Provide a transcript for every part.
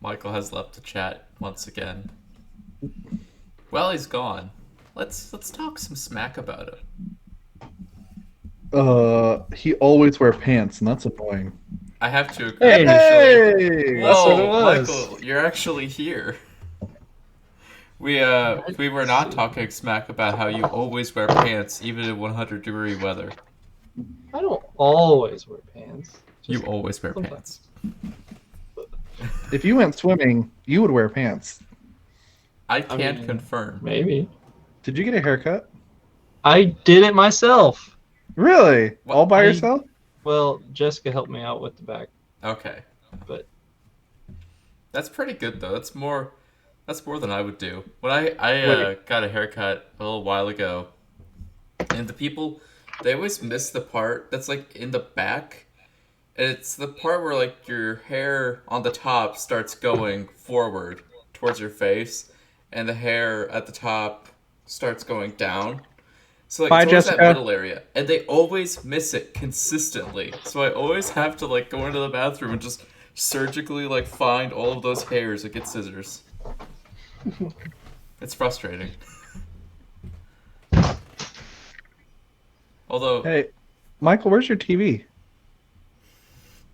Michael has left the chat once again. Well, he's gone. Let's talk some smack about it. He always wear pants, and that's annoying. I have to agree, Hey, actually. Hey! that's what it Whoa, was. Michael, you're actually here. We were not talking smack about how you always wear pants, even in 100-degree weather. I don't always wear pants. You Just always wear sometimes. pants. If you went swimming, you would wear pants. I I can't mean, confirm. maybe. Did you get a haircut? I did it myself. Really? What? All by I yourself? well, Jessica helped me out with the back, Okay, but that's pretty good though. That's more than I would do. When I Wait, got a haircut a little while ago, and the people they always miss the part that's like in the back. It's the part where like your hair on the top starts going forward towards your face, and the hair at the top starts going down. So like it's bye, always that Jessica. middle area, and they always miss it consistently. So I always have to like go into the bathroom and just surgically like find all of those hairs and get scissors. It's frustrating. Although Hey, Michael, where's your TV?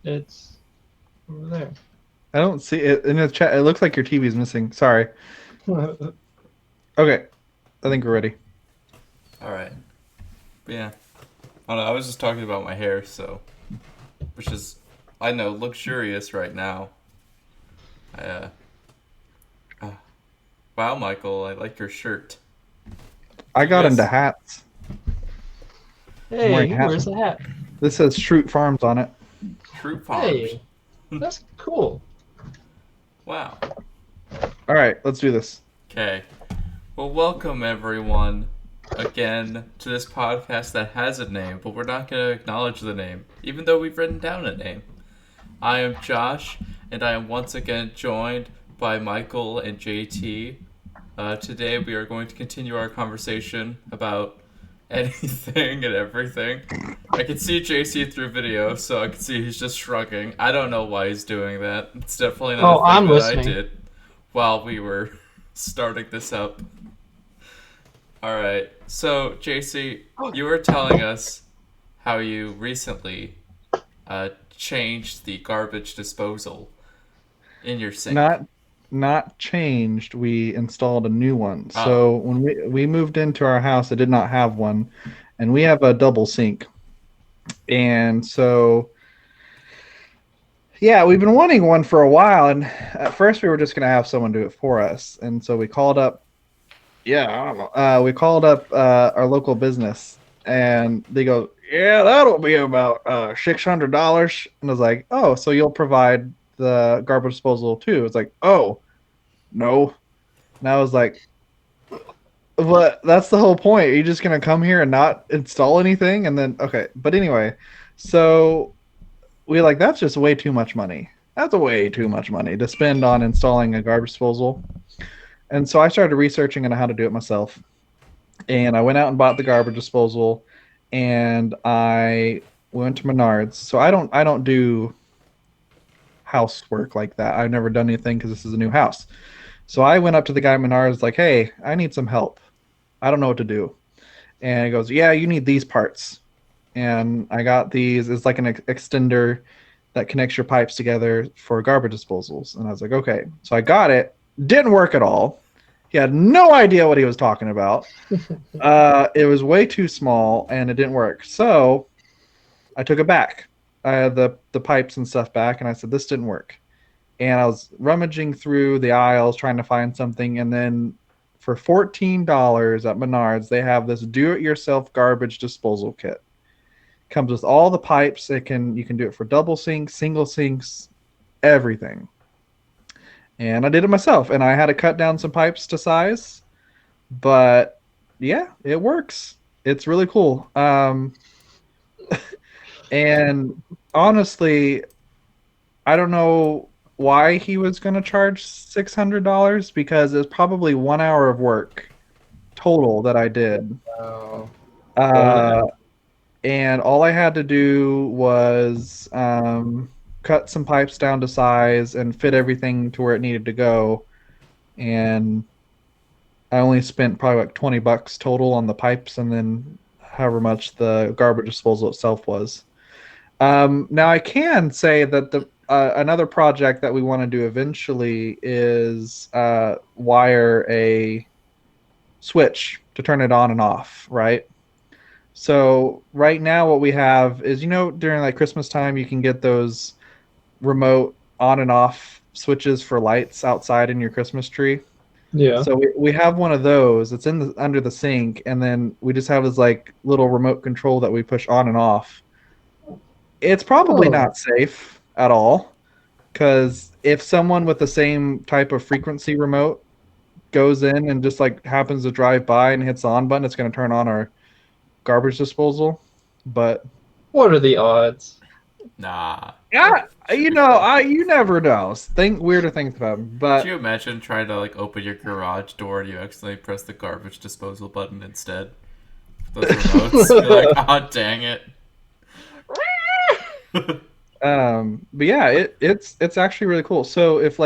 it's over there. I don't see it in the chat. It looks like your TV is missing. Sorry. Okay, I think we're ready. all right, but yeah, I don't know. I was just talking about my hair, so which is I know luxurious right now. I, uh, wow, Michael, I like your shirt. I You got into guys, hats. I'm Hey, wearing he hat. wears the hat. This says Shroot Farms on it. Fruit Farms. Hey, that's cool. Wow. All right, let's do this. Okay. Well, welcome everyone again to this podcast that has a name, but we're not going to acknowledge the name, even though we've written down a name. I am Josh, and I am once again joined by Michael and JT. Today we are going to continue our conversation about anything and everything. I can see JC through video, so I can see he's just shrugging. I don't know why he's doing that. It's definitely not a Oh, thing I'm that I listening. did while we were starting this up. Alright, so JC, you were telling us how you recently changed the garbage disposal in your sink. Not not changed. We installed a new one. Oh, So when we moved into our house, it did not have one, and we have a double sink. And so yeah, we've been wanting one for a while, and at first we were just gonna have someone do it for us. And so we called up, yeah, I don't know. We called up our local business, and they go, "Yeah, that'll be about $600." And I was like, "Oh, so you'll provide the garbage disposal too?" It's like, "Oh, no." And I was like, "But that's the whole point. Are you just gonna come here and not install anything?" And then, okay, but anyway, so we like that's just way too much money. That's way too much money to spend on installing a garbage disposal. And so I started researching on how to do it myself. And I went out and bought the garbage disposal, and I went to Menards. So I don't do housework like that. I've never done anything because this is a new house. So I went up to the guy at Menards like, "Hey, I need some help. I don't know what to do." And he goes, "Yeah, you need these parts." And I got these. It's like an extender that connects your pipes together for garbage disposals. And I was like, okay. So I got it. Didn't work at all. He had no idea what he was talking about. It was way too small and it didn't work. So I took it back. I had the pipes and stuff back, and I said this didn't work. And I was rummaging through the aisles trying to find something, and then for $14 at Menards, they have this do-it-yourself garbage disposal kit. Comes with all the pipes. You can do it for double sinks, single sinks, everything. And I did it myself, and I had to cut down some pipes to size, but yeah, it works. It's really cool. And honestly, I don't know why he was going to charge $600 because it's probably 1 hour of work total that I did. Oh, well, Uh, and all I had to do was cut some pipes down to size and fit everything to where it needed to go. And I only spent probably like $20 total on the pipes and then however much the garbage disposal itself was. Now I can say that the another project that we want to do eventually is wire a switch to turn it on and off, right? So right now what we have is during like Christmas time you can get those remote on and off switches for lights outside in your Christmas tree. Yeah. So we have one of those. It's in under the sink, and then we just have this like little remote control that we push on and off. It's probably Oh. not safe at all because if someone with the same type of frequency remote goes in and just like happens to drive by and hits the on button, it's going to turn on our garbage disposal. But What are the odds? Nah. yeah, Should be fine. you never know. Think weirder things happen. Could But you imagine trying to like open your garage door and you accidentally press the garbage disposal button instead? Those remotes. You're like, oh dang it. but yeah, it's actually really cool. So if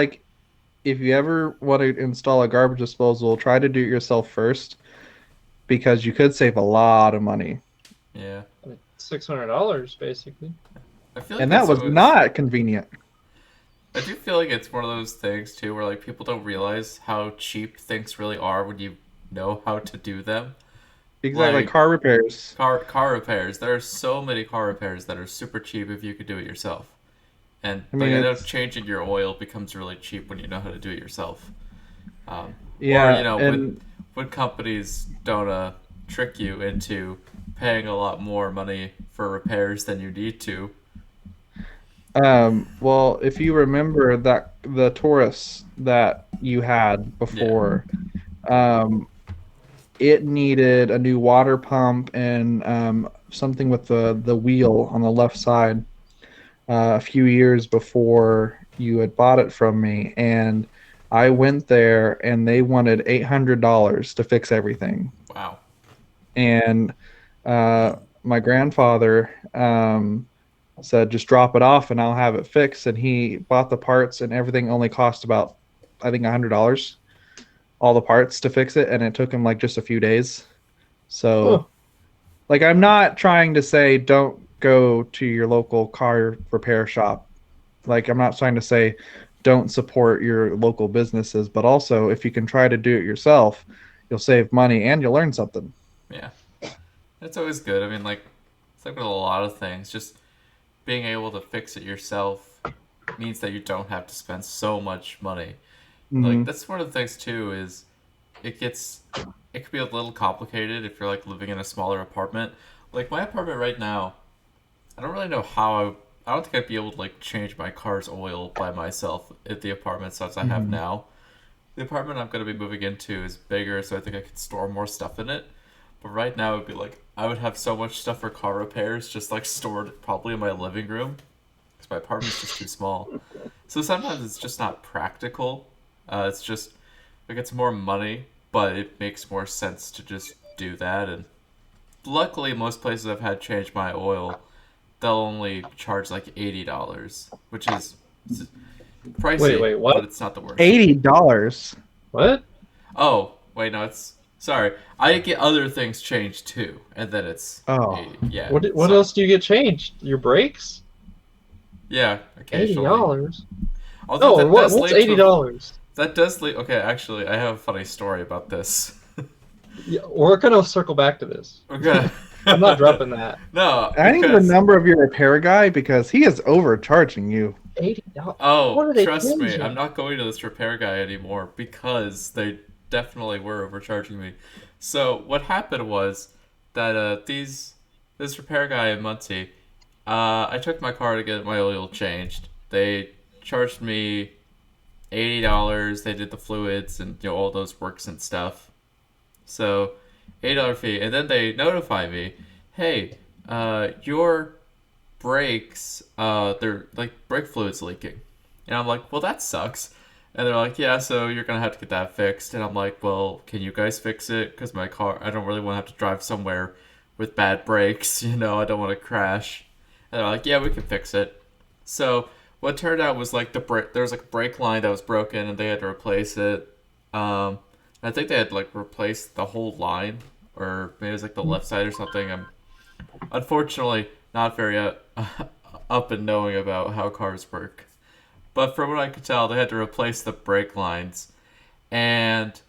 you ever want to install a garbage disposal, try to do it yourself first because you could save a lot of money. Yeah. $600 basically. I feel like And that it's was always. not convenient. I do feel like it's one of those things too where like people don't realize how cheap things really are when you know how to do them. Exactly, like Like car repairs. car repairs. There are so many car repairs that are super cheap if you could do it yourself. And I like mean, I know it's changing your oil becomes really cheap when you know how to do it yourself. Or yeah, and when companies don't trick you into paying a lot more money for repairs than you need to. well, if you remember that the Taurus that you had Yeah. before, um, it needed a new water pump and something with the wheel on the left side a few years before you had bought it from me, and I went there and they wanted $800 to fix everything. Wow. And my grandfather said, "Just drop it off and I'll have it fixed." And he bought the parts, and everything only cost about, I think, $100, all the parts to fix it, and it took him like just a few days. Huh. So, like, I'm not trying to say don't go to your local car repair shop. Like, I'm not trying to say don't support your local businesses, but also if you can try to do it yourself, you'll save money and you'll learn something. Yeah. That's always good. I mean, like, it's like with a lot of things. Just being able to fix it yourself means that you don't have to spend so much money. Like, Hmm. that's one of the things, too, is it gets. It could be a little complicated if you're, like, living in a smaller apartment. Like, my apartment right now, I don't really know how I don't think I'd be able to, like, change my car's oil by myself at the apartment size I have Hmm. now. The apartment I'm going to be moving into is bigger, so I think I could store more stuff in it. But right now, it'd be like I would have so much stuff for car repairs just like stored probably in my living room because my apartment's just too small. So sometimes it's just not practical. It's just like it's more money, but it makes more sense to just do that. And luckily, most places I've had change my oil, they'll only charge like $80, which is pricey, Wait, but what? it's not the worst. $80. What? Oh, wait, no, it's sorry. I get other things changed too, and then it's Oh, 80. Yeah, What sorry. else do you get changed? Your brakes? Yeah, Eighty occasionally. dollars? Although No, that what? does What's lead to $80? that does lead. Okay, actually, I have a funny story about this. Yeah, we're gonna circle back to this. We're gonna. I'm not dropping that. No, I need the because number of your repair guy because he is overcharging you. $80? oh, What are they trust me, I'm changing? not going to this repair guy anymore because they definitely were overcharging me. So what happened was that this repair guy in Muncie, I took my car to get my oil changed. They charged me $80. They did the fluids and all those works and stuff. So $8 fee, and then they notify me, hey, your brakes, they're like brake fluids leaking, and I'm like, well, that sucks. And they're like, yeah, so you're gonna have to get that fixed. And I'm like, well, can you guys fix it? Because my car, I don't really want to have to drive somewhere with bad brakes. I don't want to crash. And they're like, yeah, we can fix it. So what turned out was like there was like a brake line that was broken and they had to replace it. I think they had like replaced the whole line, or maybe it was like the left side or something. I'm unfortunately not very up and knowing about how cars work. But from what I could tell, they had to replace the brake lines, and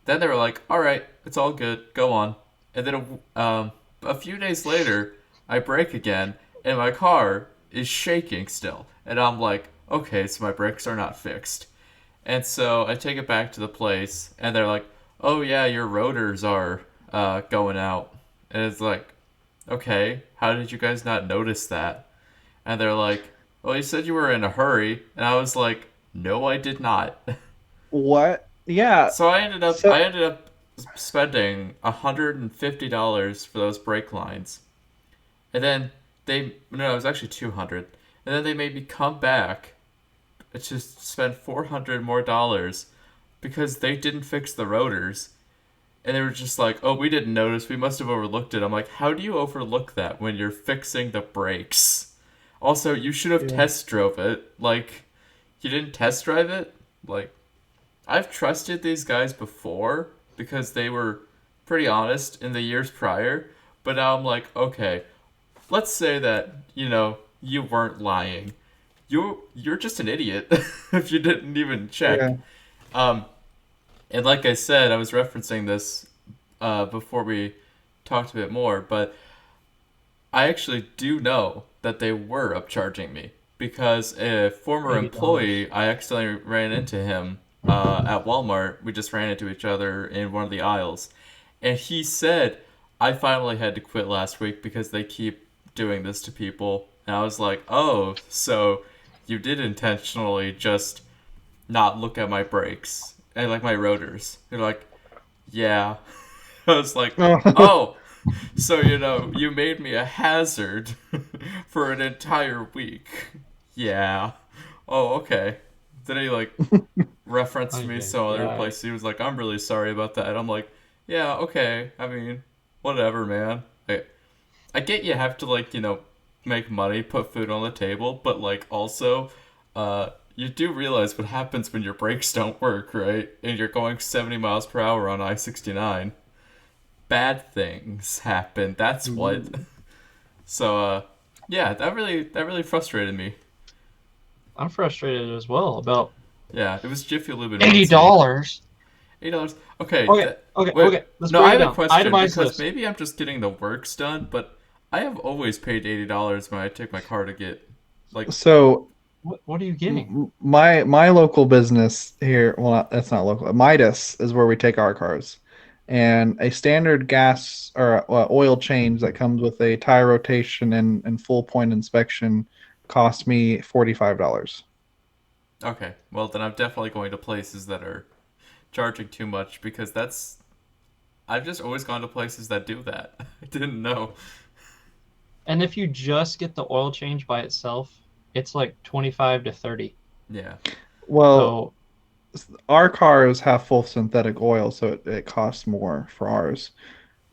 then they were like, "All right, it's all good, go on." And then a few days later, I brake again, and my car is shaking still, and I'm like, "Okay, so my brakes are not fixed." And so I take it back to the place, and they're like, "Oh yeah, your rotors are going out." And it's like, "Okay, how did you guys not notice that?" And they're like, "Well, you said you were in a hurry," and I was like, "No, I did not." What? Yeah. So I ended up So I ended up spending $150 for those brake lines, and then no, it was actually 200, and then they made me come back to spend $400 more because they didn't fix the rotors. And they were just like, "Oh, we didn't notice. We must have overlooked it." I'm like, "How do you overlook that when you're fixing the brakes? Also, you should have Yeah. test drove it. Like, you didn't test drive it? Like, I've trusted these guys before because they were pretty honest in the years prior, but now I'm like, okay, let's say that, you weren't lying. You're just an idiot if you didn't even check." yeah. Um, and like I said, I was referencing this before we talked a bit more, but I actually do know that they were upcharging me because a former $80. employee, I accidentally ran into him at Walmart. We just ran into each other in one of the aisles. And he said, "I finally had to quit last week because they keep doing this to people." And I was like, "Oh, so you did intentionally just not look at my brakes and like my rotors." They're like, "Yeah." I was like, Oh, "Oh, so you made me a hazard for an entire week." Yeah. Oh, okay. Then he like referenced Ay, me ay, some other ay. place. He was like, "I'm really sorry about that." And I'm like, "Yeah, okay. I mean, whatever, man. I get you have to like, make money, put food on the table, but like also, you do realize what happens when your brakes don't work, right? And you're going 70 miles per hour on I-69. Bad things happen. That's what." Ooh. So, yeah, that really frustrated me. I'm frustrated as well about Yeah, it was Jiffy Lube and eighty Muncie. dollars. $8. Okay, Okay, okay, wait. okay. Let's No, break I it have a down. question Itemize because this. maybe I'm just getting the works done, but I have always paid $80 when I take my car to get like. so What are you getting? my local business here, well, that's not local. Midas is where we take our cars, and a standard gas or oil change that comes with a tire rotation and full point inspection cost me $45. Okay, well then I'm definitely going to places that are charging too much because that's. I've just always gone to places that do that. I didn't know. And if you just get the oil change by itself, it's like 25 to 30. Yeah. Well, So, our cars have full synthetic oil, so it costs more for ours.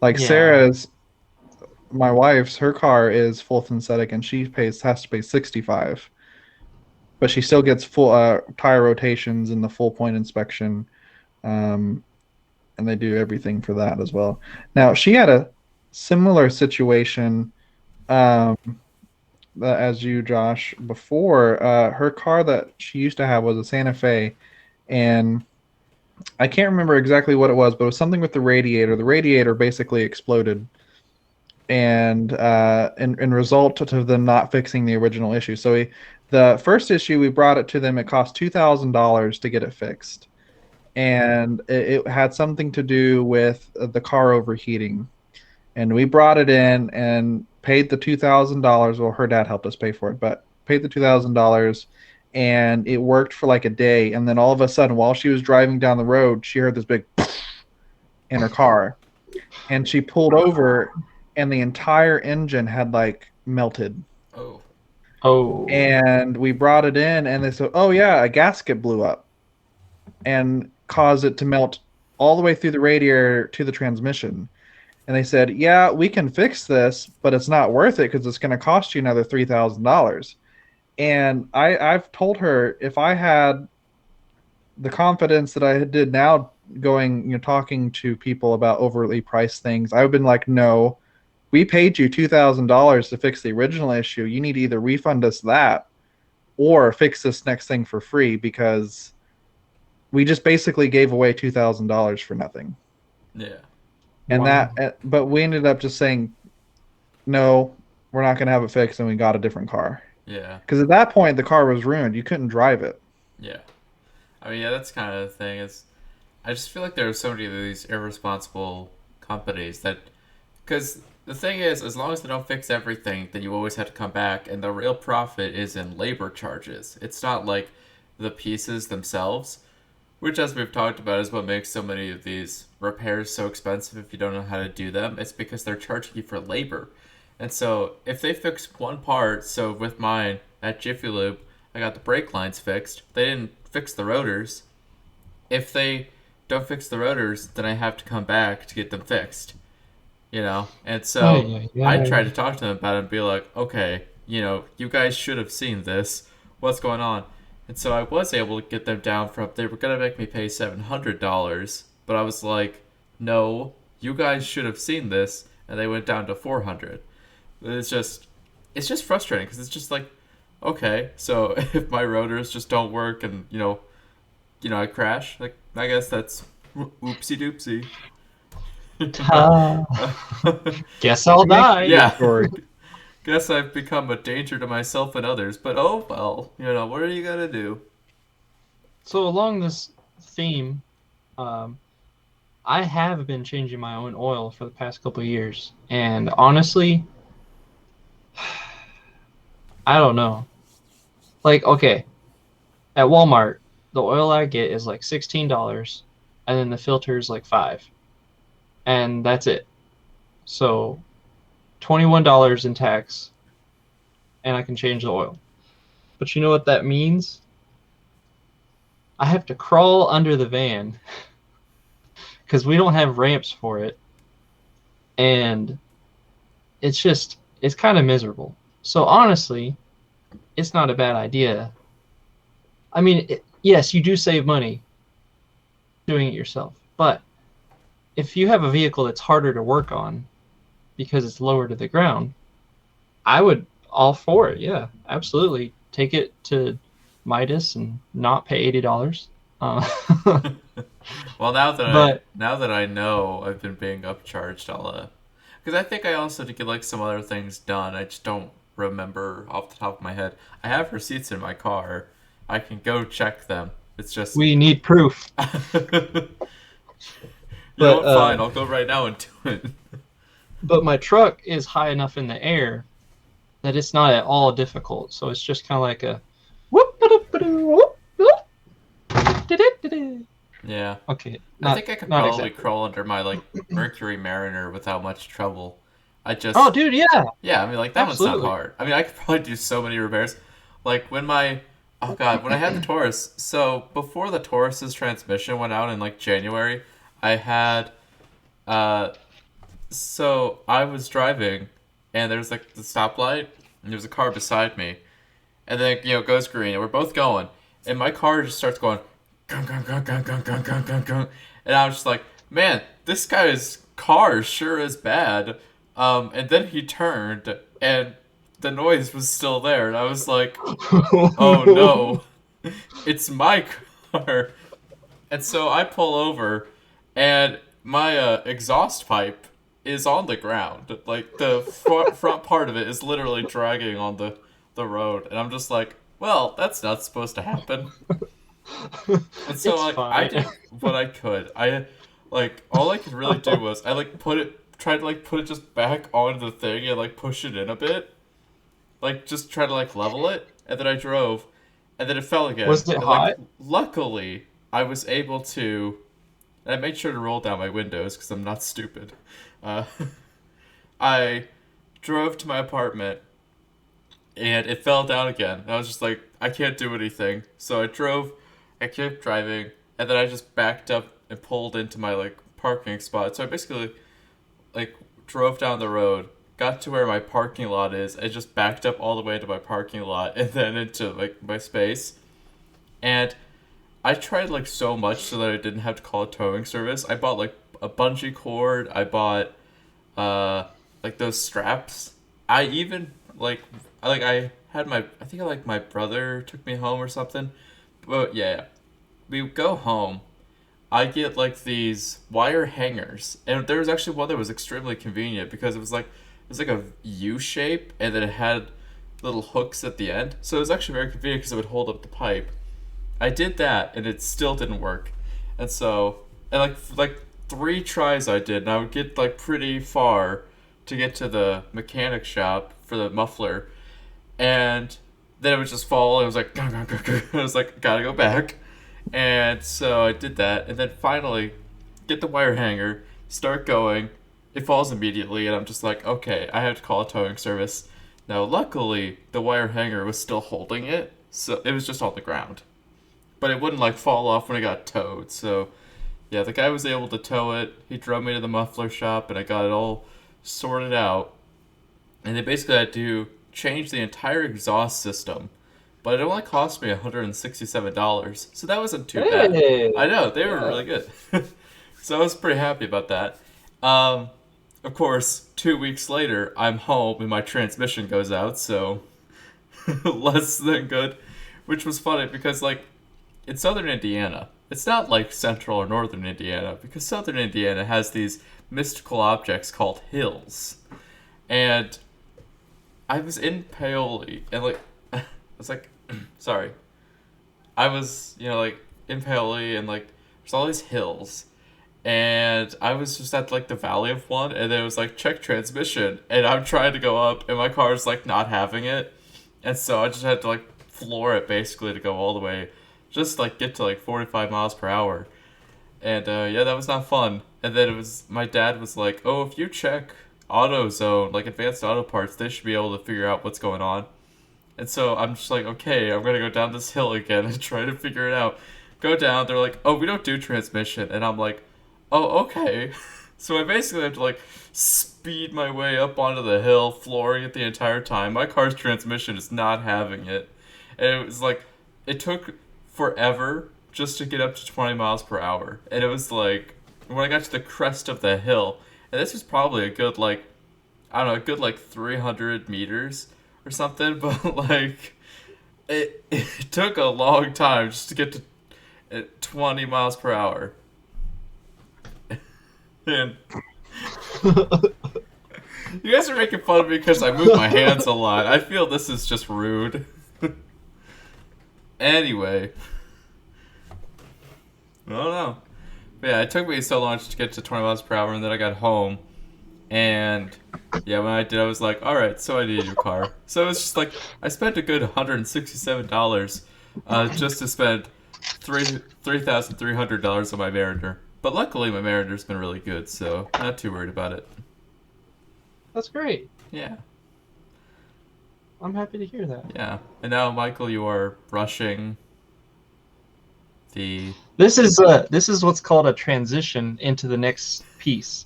Like yeah. Sarah's, my wife's, her car is full synthetic, and she has to pay 65, but she still gets full tire rotations and the full point inspection, um, and they do everything for that as well. Now she had a similar situation um, as you, Josh. Before her car that she used to have was a Santa Fe, and I can't remember exactly what it was, but it was something with the radiator. The radiator basically exploded, and in result to them not fixing the original issue. So the first issue we brought it to them. It cost $2,000 to get it fixed, and it had something to do with the car overheating. And we brought it in and paid the $2,000. Well, her dad helped us pay for it, but paid the $2,000, and it worked for like a day. And then all of a sudden, while she was driving down the road, she heard this big in her car, and she pulled over, and the entire engine had like melted. Oh. Oh. And we brought it in, and they said, "Oh yeah, a gasket blew up and caused it to melt all the way through the radiator to the transmission." And they said, "Yeah, we can fix this, but it's not worth it because it's going to cost you another $3,000." And I've told her if I had the confidence that I did now going, talking to people about overly priced things, I would have been like, no, we paid you $2,000 to fix the original issue. You need to either refund us that or fix this next thing for free because we just basically gave away $2,000 for nothing. Yeah. And Wow. but we ended up just saying, no, we're not going to have it fixed. And we got a different car. Yeah. Because at that point, the car was ruined. You couldn't drive it. Yeah. I mean, yeah, that's kind of the thing. Is I just feel like there are so many of these irresponsible companies that, because the thing is, as long as they don't fix everything, then you always have to come back, and the real profit is in labor charges. It's not like the pieces themselves, which, as we've talked about, is what makes so many of these repairs so expensive if you don't know how to do them. It's because they're charging you for labor. And so, if they fix one part, so with mine at Jiffy Lube, I got the brake lines fixed. They didn't fix the rotors. If they don't fix the rotors, then I have to come back to get them fixed. And so Ay, I ay, tried to ay. talk to them about it and be like, okay, you guys should have seen this. What's going on? And so I was able to get them down from, they were going to make me pay $700, but I was like, no, you guys should have seen this. And they went down to 400. It's just, it's just frustrating because it's just like, okay, so if my rotors just don't work and, I crash, like, I guess that's oopsie doopsie. Ta. Guess I'll die. True Yeah. story. Guess I've become a danger to myself and others, but oh well, what are you gonna do? So along this theme, um, I have been changing my own oil for the past couple of years, and honestly, I don't know. Like, okay, at Walmart, the oil I get is like $16, and then the filter is like 5, and that's it. So $21 in tax, and I can change the oil. But you know what that means? I have to crawl under the van because we don't have ramps for it, and it's kind of miserable. So honestly, it's not a bad idea. I mean, yes, you do save money doing it yourself, but if you have a vehicle that's harder to work on because it's lower to the ground, I would all for it. Yeah, absolutely. Take it to Midas and not pay $80. Uh, Well, but now that I know I've been being upcharged, because I think I also did get like some other things done. I just don't remember off the top of my head. I have receipts in my car. I can go check them. It's just, we need proof. you know But what? Fine, I'll go right now and do it. but my truck is high enough in the air that it's not at all difficult. So it's just kind of like a whoop, whoop, whoop, whoop. Yeah. Okay, I think I could not probably exactly. crawl under my like Mercury Mariner without much trouble. I Oh, just dude, yeah, Yeah, I mean, like, that one's not absolutely. hard. I mean, I could probably do so many repairs. Like, oh god, when I had the Taurus, so before the Taurus's transmission went out in, like, January, I had, uh, so I was driving, and there's, like, the stoplight, and there's a car beside me, and then, it goes green, and we're both going, and my car just starts going, gung, gung, gung, gung, gung, gung, gung, gung, gung, and I was just like, man, this guy's car sure is bad. And then he turned, and the noise was still there, and I was like, oh no, it's my car. And so I pull over, and my exhaust pipe is on the ground. Like, the front part of it is literally dragging on the road, and I'm just like, well, that's not supposed to happen. And so, It's like, I fine. did what I could. All I could really do was, tried to, like, put it just back on the thing and, like, push it in a bit. Like, just try to, like, level it. And then I drove, and then it fell again. Was it And, like, hot? luckily, I was able to. And I made sure to roll down my windows because I'm not stupid. Uh, I drove to my apartment, and it fell down again. And I was just like, I can't do anything. So I kept driving, and then I just backed up and pulled into my like parking spot. So I basically like drove down the road, got to where my parking lot is. I just backed up all the way to my parking lot and then into like my space. And I tried like so much so that I didn't have to call a towing service. I bought like a bungee cord. I bought like those straps. I even I had my I think like my brother took me home or something. But yeah, we go home. I get like these wire hangers, and there was actually one that was extremely convenient because it was like a U shape, and then it had little hooks at the end. So it was actually very convenient because it would hold up the pipe. I did that, and it still didn't work, and so and like three tries I did, and I would get like pretty far to get to the mechanic shop for the muffler, and then it would just fall. And it was like I was like gotta go back. And so I did that, and then finally get the wire hanger, start going. It falls immediately, and I'm just like, okay, I have to call a towing service. Now, luckily, the wire hanger was still holding it, so it was just on the ground. But it wouldn't like fall off when it got towed. So, yeah, the guy was able to tow it. He drove me to the muffler shop, and I got it all sorted out. And they basically had to change the entire exhaust system, but it only cost me $167, so that wasn't too bad. Hey, I know, they were yeah. really good. So I was pretty happy about that. Um, of course, 2 weeks later, I'm home and my transmission goes out, so less than good. Which was funny because, like, in southern Indiana, it's not like central or northern Indiana, because southern Indiana has these mystical objects called hills. And I was in Paoli, and, like, I was like, sorry. I was, like, in Paoli, and, like, there's all these hills. And I was just at like the valley of one, and then it was like check transmission, and I'm trying to go up, and my car's like not having it, and so I just had to like floor it basically to go all the way, just like get to like 45 miles per hour, and yeah, that was not fun. And then it was my dad was like, oh, if you check AutoZone, like Advanced Auto Parts, they should be able to figure out what's going on. And so I'm just like, okay, I'm gonna go down this hill again and try to figure it out. Go down, they're like, oh, we don't do transmission, and I'm like, oh, okay. So I basically have to like speed my way up onto the hill, flooring it the entire time. My car's transmission is not having it. And it was like, it took forever just to get up to 20 miles per hour. And it was like, when I got to the crest of the hill, and this was probably a good like, I don't know, a good like 300 meters or something, but like, it took a long time just to get to 20 miles per hour. And you guys are making fun of me because I move my hands a lot. I feel this is just rude. Anyway. I don't know. But yeah, it took me so long just to get to 20 miles per hour, and then I got home. And yeah, when I did, I was like, alright, so I need a new car. So it was just like, I spent a good $167 just to spend $3,300 on my Mariner. But luckily, my Mariner's been really good, so not too worried about it. That's great. Yeah, I'm happy to hear that. yeah. And now, Michael, you are brushing the... This is what's called a transition into the next piece.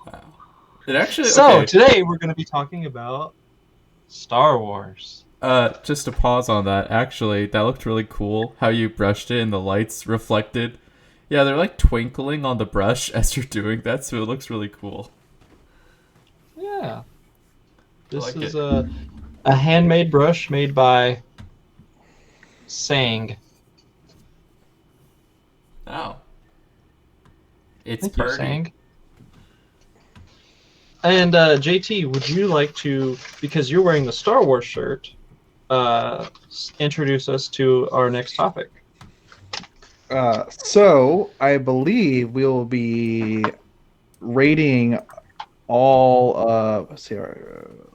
Wow. It actually... So okay. today we're going to be talking about Star Wars. Just to pause on that, actually, that looked really cool, how you brushed it and the lights reflected. Yeah, they're like twinkling on the brush as you're doing that, so it looks really cool. Yeah. This like is it. a handmade brush made by Sang. Oh. It's Thank you, pretty. Sang. And JT, would you like to, because you're wearing the Star Wars shirt, introduce us to our next topic? So I believe we will be rating all let's see,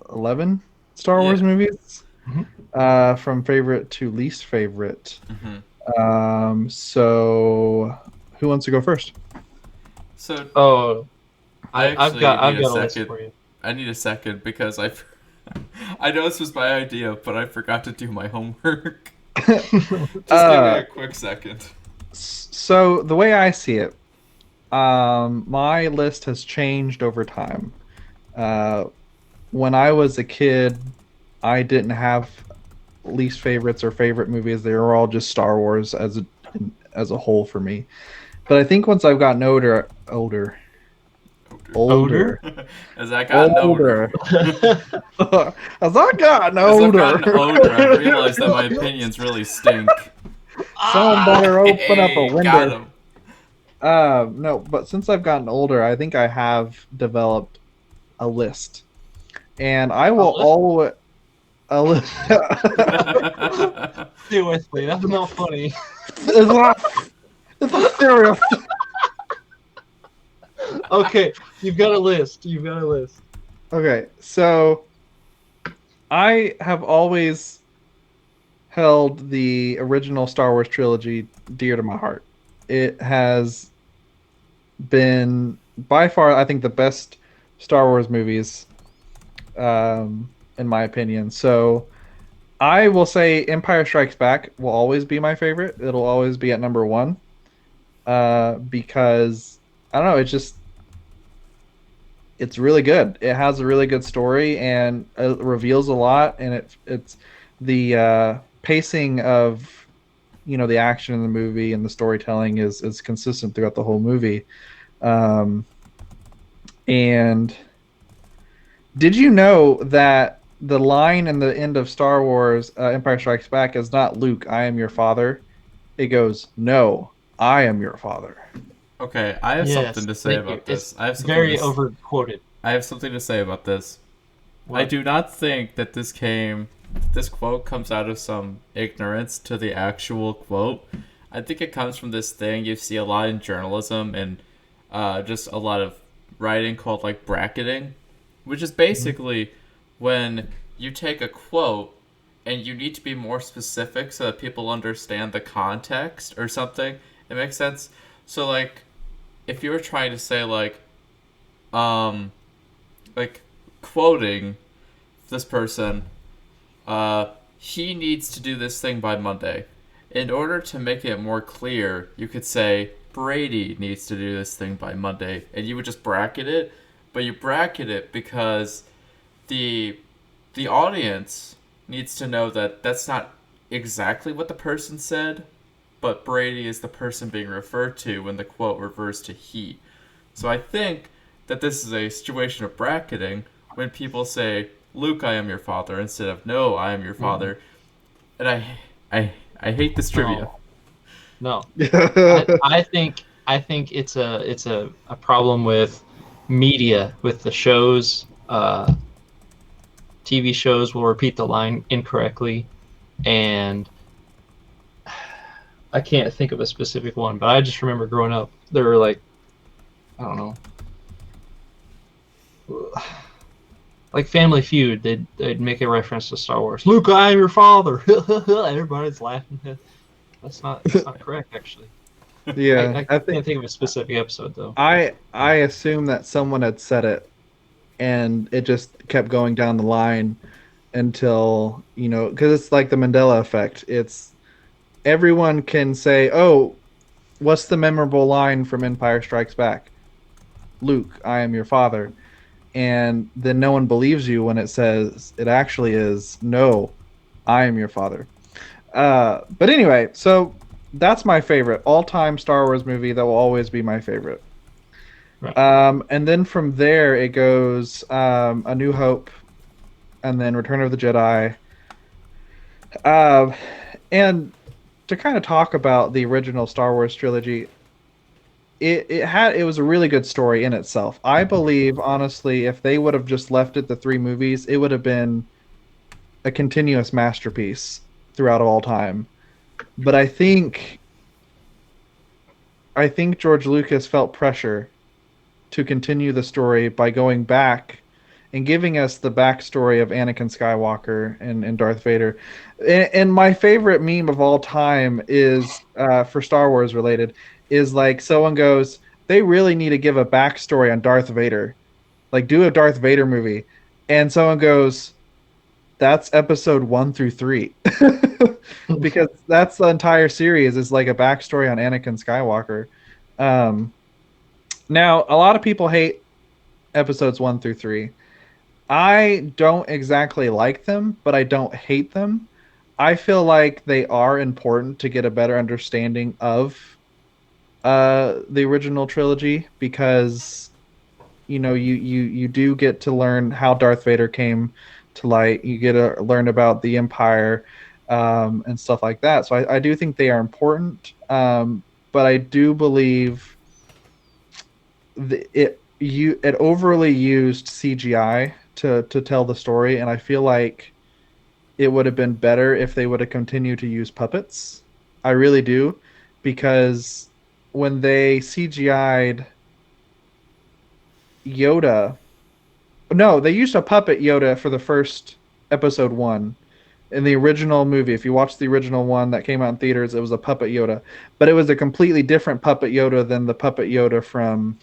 11 Star Wars Yeah. movies, Mhm. from favorite to least favorite. Mm-hmm. So who wants to go first? So, Oh, I I've actually got need a a list second. for you. I need a second because I know this was my idea, but I forgot to do my homework. Just give me a quick second. So the way I see it, my list has changed over time. Uh, when I was a kid, I didn't have least favorites or favorite movies. They were all just Star Wars as a whole for me. But I think once I've gotten Odor? older, As I got older, older, as I gotten as I've gotten older, older, I've realized that my opinions really stink. someone better open up a Hey, got window. him. No, but since I've gotten older, I think I have developed a list, and I will list? always a list. Stay with me. That's not funny. It's a serious. Okay, you've got a list. You've got a list. Okay, so I have always held the original Star Wars trilogy dear to my heart. It has been by far, I think, the best Star Wars movies, in my opinion. So I will say Empire Strikes Back will always be my favorite. It'll always be at number one, because I don't know. It's really good. It has a really good story and it reveals a lot. And it's the pacing of the action in the movie and the storytelling is consistent throughout the whole movie. Um, and did you know that the line in the end of Star Wars Empire Strikes Back is not Luke, I am your father. It goes, no, I am your father. Okay, I have something Yes, to say thank you. about It's this. very overquoted. I have something to say about this. I What? do not think that this quote comes out of some ignorance to the actual quote. I think it comes from this thing you see a lot in journalism and just a lot of writing called like bracketing, which is basically when you take a quote and you need to be more specific so that people understand the context or something. It makes sense. So like if you were trying to say um like quoting this person, he needs to do this thing by Monday. In order to make it more clear, you could say Brady needs to do this thing by Monday, and you would just bracket it. But you bracket it because the the audience needs to know that that's not exactly what the person said, but Brady is the person being referred to when the quote refers to he. So I think that this is a situation of bracketing when people say Luke, I am your father, instead of no, I am your father. And I hate this trivia. No. I think it's a problem with media, with the shows. TV shows will repeat the line incorrectly, and I can't think of a specific one, but I just remember growing up, there were like, I don't know, like Family Feud. They'd make a reference to Star Wars. Luke, I am your father. Everybody's laughing. That's not correct, actually. Yeah, I I can't think think of a specific episode though. I assume that someone had said it and it just kept going down the line until, because it's like the Mandela effect. It's everyone can say, "Oh, what's the memorable line from Empire Strikes Back?" Luke, I am your father. And then no one believes you when it says it actually is, no, I am your father. But anyway, so that's my favorite all-time Star Wars movie. That will always be my favorite. Right. And then from there it goes A New Hope, and then Return of the Jedi. Uh, and to kind of talk about the original Star Wars trilogy, it was a really good story in itself. I believe honestly, if they would have just left it the three movies, it would have been a continuous masterpiece throughout all time. But I think George Lucas felt pressure to continue the story by going back and giving us the backstory of Anakin Skywalker and Darth Vader. And my favorite meme of all time is for Star Wars related is like someone goes, they really need to give a backstory on Darth Vader, like do a Darth Vader movie, and someone goes, that's episode 1 through 3. Because that's the entire series is like a backstory on Anakin Skywalker. Um, Now, a lot of people hate episodes 1 through 3. I don't exactly like them, but I don't hate them. I feel like they are important to get a better understanding of the original trilogy because you do get to learn how Darth Vader came to light. You get to learn about the Empire and stuff like that. So I do think they are important, but I do believe it overly used CGI to tell the story, and I feel like it would have been better if they would have continued to use puppets. I really do, because when they CGI'd Yoda, no, they used a puppet Yoda for the first episode one. In the original movie, if you watch the original one that came out in theaters, it was a puppet Yoda, but it was a completely different puppet Yoda than the puppet Yoda from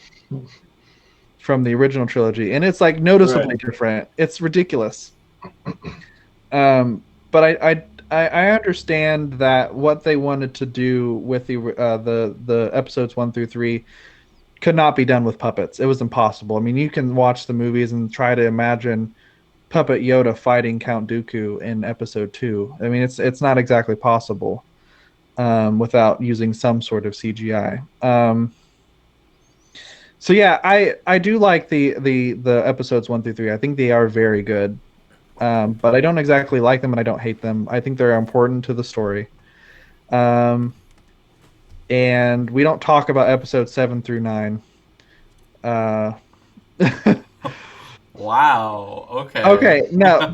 the original trilogy, and it's like Right. noticeably different. It's ridiculous. But I understand that what they wanted to do with the episodes 1 through 3 could not be done with puppets. It was impossible. I mean, you can watch the movies and try to imagine puppet Yoda fighting Count Dooku in episode 2. I mean, it's not exactly possible without using some sort of CGI. So yeah, I do like the episodes 1 through 3. I think they are very good, but I don't exactly like them and I don't hate them. I think they're important to the story. Um, and we don't talk about episodes 7 through 9. Uh, Wow. Okay. okay, now I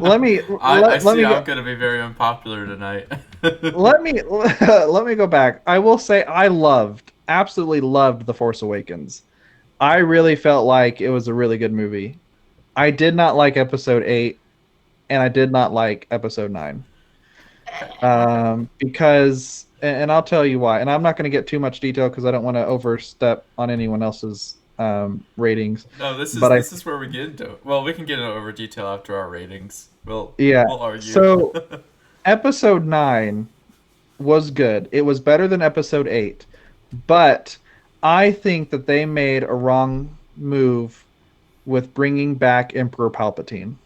let see. me go. I'm gonna be very unpopular tonight. Let me let me go back. I will say I absolutely loved The Force Awakens. I really felt like it was a really good movie. I did not like episode 8 and I did not like episode 9. Okay. Because and I'll tell you why. And I'm not going to get too much detail because I don't want to overstep on anyone else's ratings. No, this is But I this is where we get into it. Well, we can get into over detail after our ratings. Yeah. We'll argue. So episode 9 was good. It was better than episode 8. But I think that they made a wrong move with bringing back Emperor Palpatine.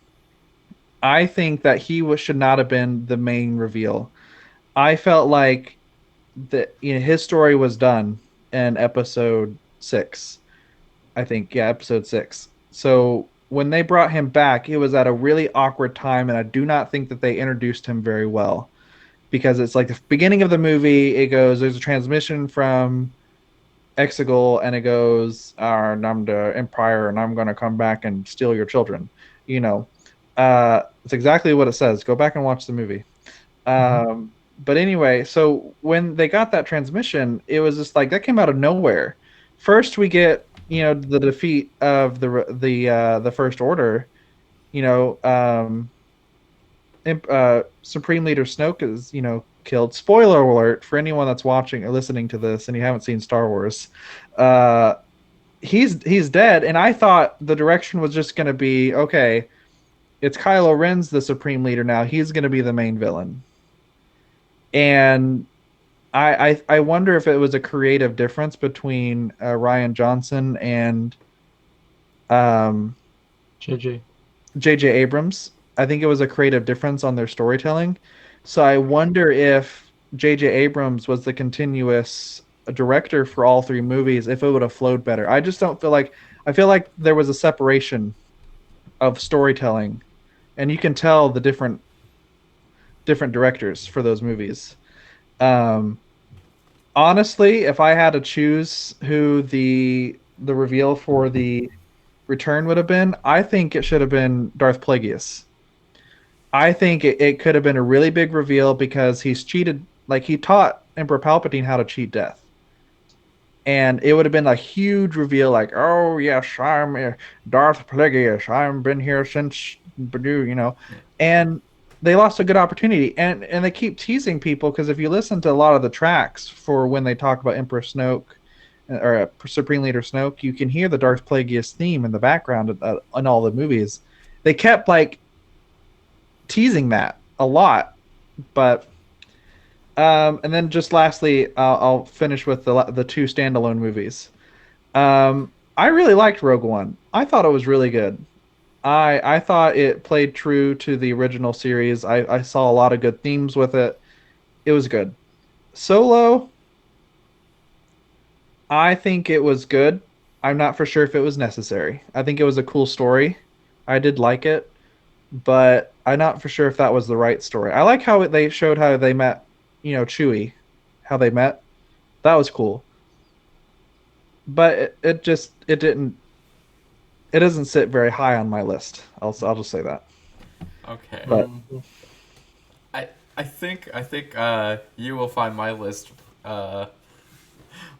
I think that should not have been the main reveal. I felt like that his story was done in episode 6. I think, yeah, episode 6. So when they brought him back, it was at a really awkward time, and I do not think that they introduced him very well, because it's like the beginning of the movie. It goes, there's a transmission from Exegol, and it goes, I'm the Empire, and I'm going to come back and steal your children. You know, it's exactly what it says. Go back and watch the movie. But anyway, so when they got that transmission, it was just like that came out of nowhere. First, we get the defeat of the First Order. You know, Supreme Leader Snoke is killed. Spoiler alert for anyone that's watching or listening to this and you haven't seen Star Wars. Uh, he's dead, and I thought the direction was just going to be okay. It's Kylo Ren's the Supreme Leader now. He's going to be the main villain, and I wonder if it was a creative difference between Ryan Johnson and um, JJ. J.J. Abrams. I think it was a creative difference on their storytelling. So I wonder if J.J. Abrams was the continuous director for all 3 movies, if it would have flowed better. I just don't feel like I feel like there was a separation of storytelling, and you can tell the different directors for those movies. Um, Honestly, if I had to choose who the reveal for the return would have been, I think it should have been Darth Plagueis. I think it could have been a really big reveal because he's cheated, like he taught Emperor Palpatine how to cheat death. And it would have been a huge reveal, like, oh yes, I'm Darth Plagueis. I've been here since and they lost a good opportunity. And they keep teasing people because if you listen to a lot of the tracks for when they talk about Emperor Snoke or Supreme Leader Snoke, you can hear the Darth Plagueis theme in the background in all the movies. They kept like teasing that a lot, but and then just lastly, I'll finish with the 2 standalone movies. I really liked Rogue One. I thought it was really good. I thought it played true to the original series. I saw a lot of good themes with it. It was good. Solo, I think it was good. I'm not for sure if it was necessary. I think it was a cool story. I did like it, but I'm not for sure if that was the right story. I like how they showed how they met, Chewie, how they met. That was cool. But it didn't it doesn't sit very high on my list. I'll just say that. Okay. But Mhm. I think you will find my list uh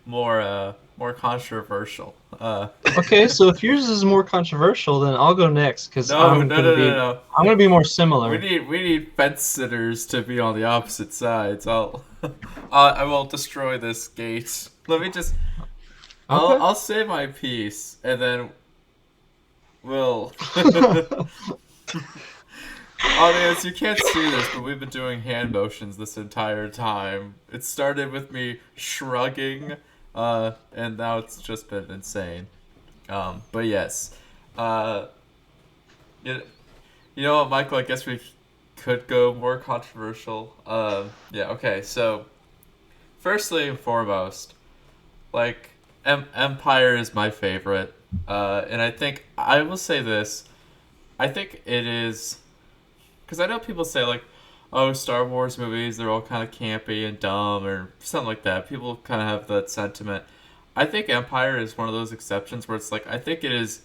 more controversial. Okay, so if yours is more controversial, then I'll go next because No, no, no, no, no. I'm gonna be more We similar. need we need fence sitters to be on the opposite sides. I will destroy this gate. Let me just Okay. I'll say my piece and then we'll audience, you can't see this, but we've been doing hand motions this entire time. It started with me shrugging, and now it's just been insane. But yes, uh, you, you know what, Michael? I guess we could go more controversial. Yeah. Okay. So, firstly and foremost, like Empire is my favorite, and I think I will say this. I think it is. Because I know people say, like, oh, Star Wars movies, they're all kind of campy and dumb or something like that. People kind of have that sentiment. I think Empire is one of those exceptions where it's like, I think it is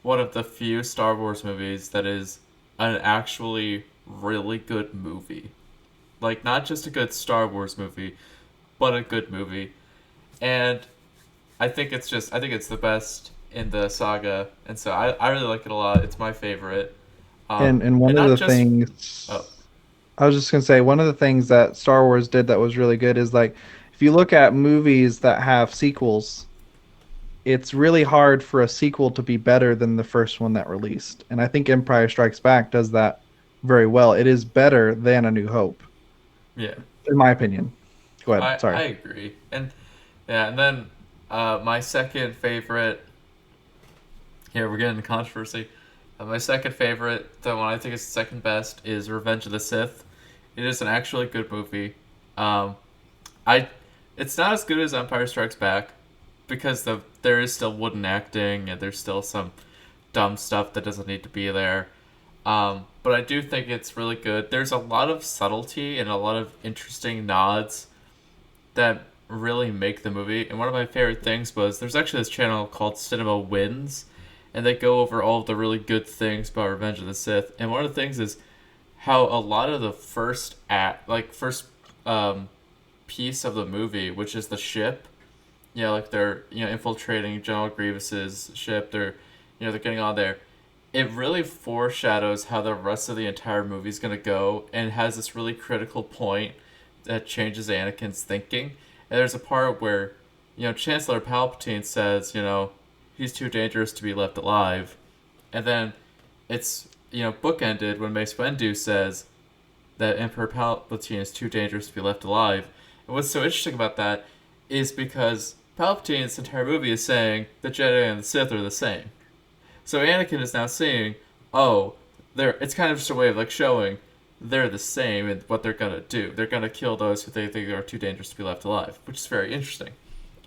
one of the few Star Wars movies that is an actually really good movie. Like, not just a good Star Wars movie, but a good movie. And I think it's the best in the saga. And so I really like it a lot. It's my favorite. and And one of not the just. things Oh, I was just gonna say, one of the things that Star Wars did that was really good is like if you look at movies that have sequels, it's really hard for a sequel to be better than the first one that released. And I think Empire Strikes Back does that very well. It is better than A New Hope, yeah. in my opinion. Go ahead. I Sorry. agree. And yeah, and then my second favorite. Here we're getting into controversy. My second favorite, the one I think is the second best, is Revenge of the Sith. It is an actually good movie. Um, I, it's not as good as Empire Strikes Back because there is still wooden acting and there's still some dumb stuff that doesn't need to be there. But I do think it's really good. There's a lot of subtlety and a lot of interesting nods that really make the movie. And one of my favorite things was there's actually this channel called Cinema Wins, and they go over all of the really good things about Revenge of the Sith. And one of the things is how a lot of the first act, like first um, piece of the movie, which is the ship. Yeah, like they're infiltrating General Grievous's ship. They're getting on there. It really foreshadows how the rest of the entire movie is gonna go, and has this really critical point that changes Anakin's thinking. And there's a part where, Chancellor Palpatine says, he's too dangerous to be left alive, and then it's bookended when Mace Windu says that Emperor Palpatine is too dangerous to be left alive. And what's so interesting about that is because Palpatine, this entire movie, is saying the Jedi and the Sith are the same. So Anakin is now seeing, oh, they're. It's kind of just a way of like showing they're the same in what they're gonna do. They're gonna kill those who they think are too dangerous to be left alive, which is very interesting.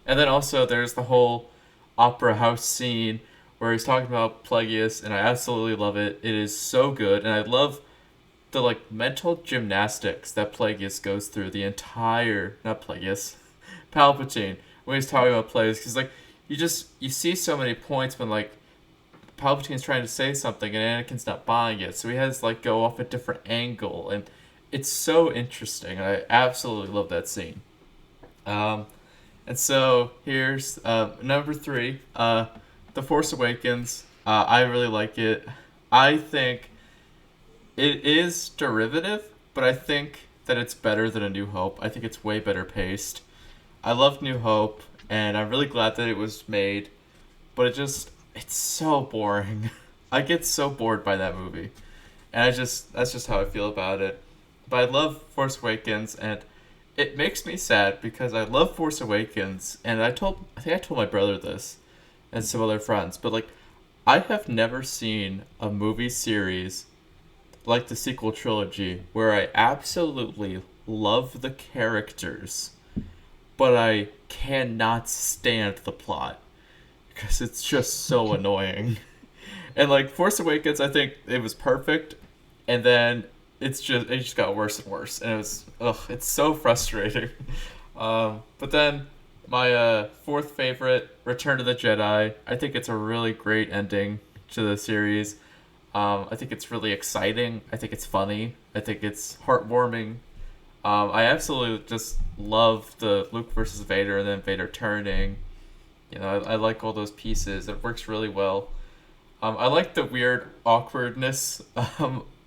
And then also there's the whole opera house scene where he's talking about Plagueis, and I absolutely love it. It is so good, and I love the like mental gymnastics that Plagueis goes through the entire not Plagueis, Palpatine when he's talking about Plagueis, because like you see so many points when like Palpatine's trying to say something and Anakin's not buying it, so he has to like go off a different angle, and it's so interesting. I absolutely love that scene. Um, and so here's number three, The Force Awakens. I really like it. I think it is derivative, but I think that it's better than A New Hope. I think it's way better paced. I love New Hope, and I'm really glad that it was made, but it's so boring. I get so bored by that movie. And that's just how I feel about it. But I love Force Awakens, and it makes me sad because I love Force Awakens, and I think I told my brother this and some other friends, but like I have never seen a movie series like the sequel trilogy where I absolutely love the characters, but I cannot stand the plot because it's just so annoying. And like Force Awakens, I think it was perfect, and then it just got worse and worse, and it was it's so frustrating. But then my fourth favorite, Return of the Jedi. I think it's a really great ending to the series. I think it's really exciting. I think it's funny. I think it's heartwarming. I absolutely just love the Luke versus Vader and then Vader turning. You know, I like all those pieces. It works really well. I like the weird awkwardness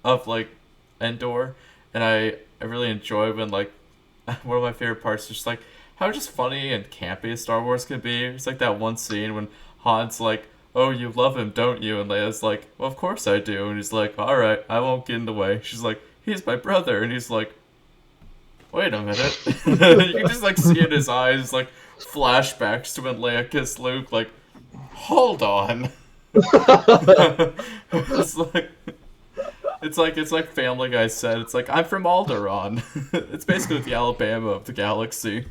of like Endor, and I really enjoy when like one of my favorite parts is just like how just funny and campy Star Wars can be. It's like that one scene when Han's like, "Oh, you love him, don't you?" And Leia's like, "Well, of course I do." And he's like, "All right, I won't get in the way." She's like, "He's my brother," and he's like, "Wait a minute." You can just like see in his eyes like flashbacks to when Leia kissed Luke. Like, hold on. it's like it's like Family Guy said. It's like I'm from Alderaan. It's basically the Alabama of the galaxy.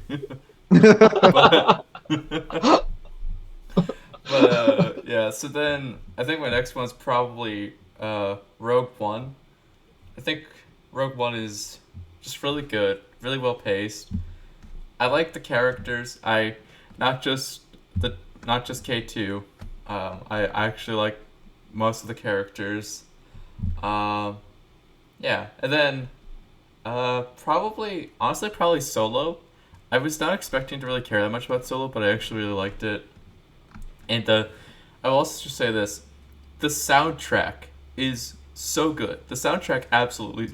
but yeah. So then I think my next one's probably Rogue One. I think Rogue One is just really good, really well paced. I like the characters. I not just the not just K2. I actually like most of the characters. Um, yeah, and then probably honestly probably Solo. I was not expecting to really care that much about Solo, but I actually really liked it. And I will also just say this: the soundtrack is so good. The soundtrack absolutely,